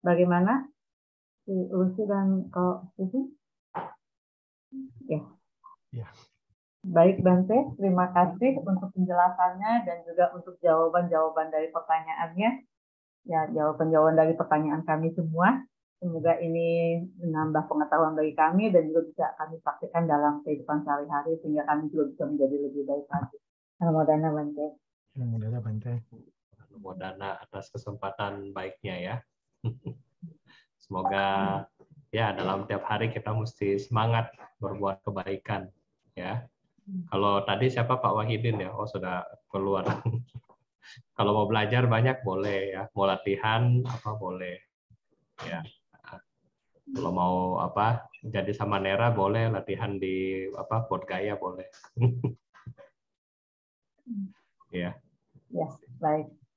Bagaimana, Si Lucy dan Kak Susi? Ya. Baik, Bante. Terima kasih untuk penjelasannya dan juga untuk jawaban-jawaban dari pertanyaannya. Ya, jawaban-jawaban dari pertanyaan kami semua. Semoga ini menambah pengetahuan bagi kami dan juga bisa kami praktikkan dalam kehidupan sehari-hari sehingga kami juga bisa menjadi lebih baik lagi. Namo Buddhaya, Bante. Namo Buddhaya, Bante. Namo Buddhaya atas kesempatan baiknya ya. Semoga ya dalam tiap hari kita mesti semangat berbuat kebaikan ya. Kalau tadi siapa Pak Wahidin ya? Oh sudah keluar. Kalau mau belajar banyak boleh ya. Mau latihan apa boleh ya. Kalau mau apa jadi samanera boleh, latihan di apa Bodh Gaya boleh. Ya. Ya, baik.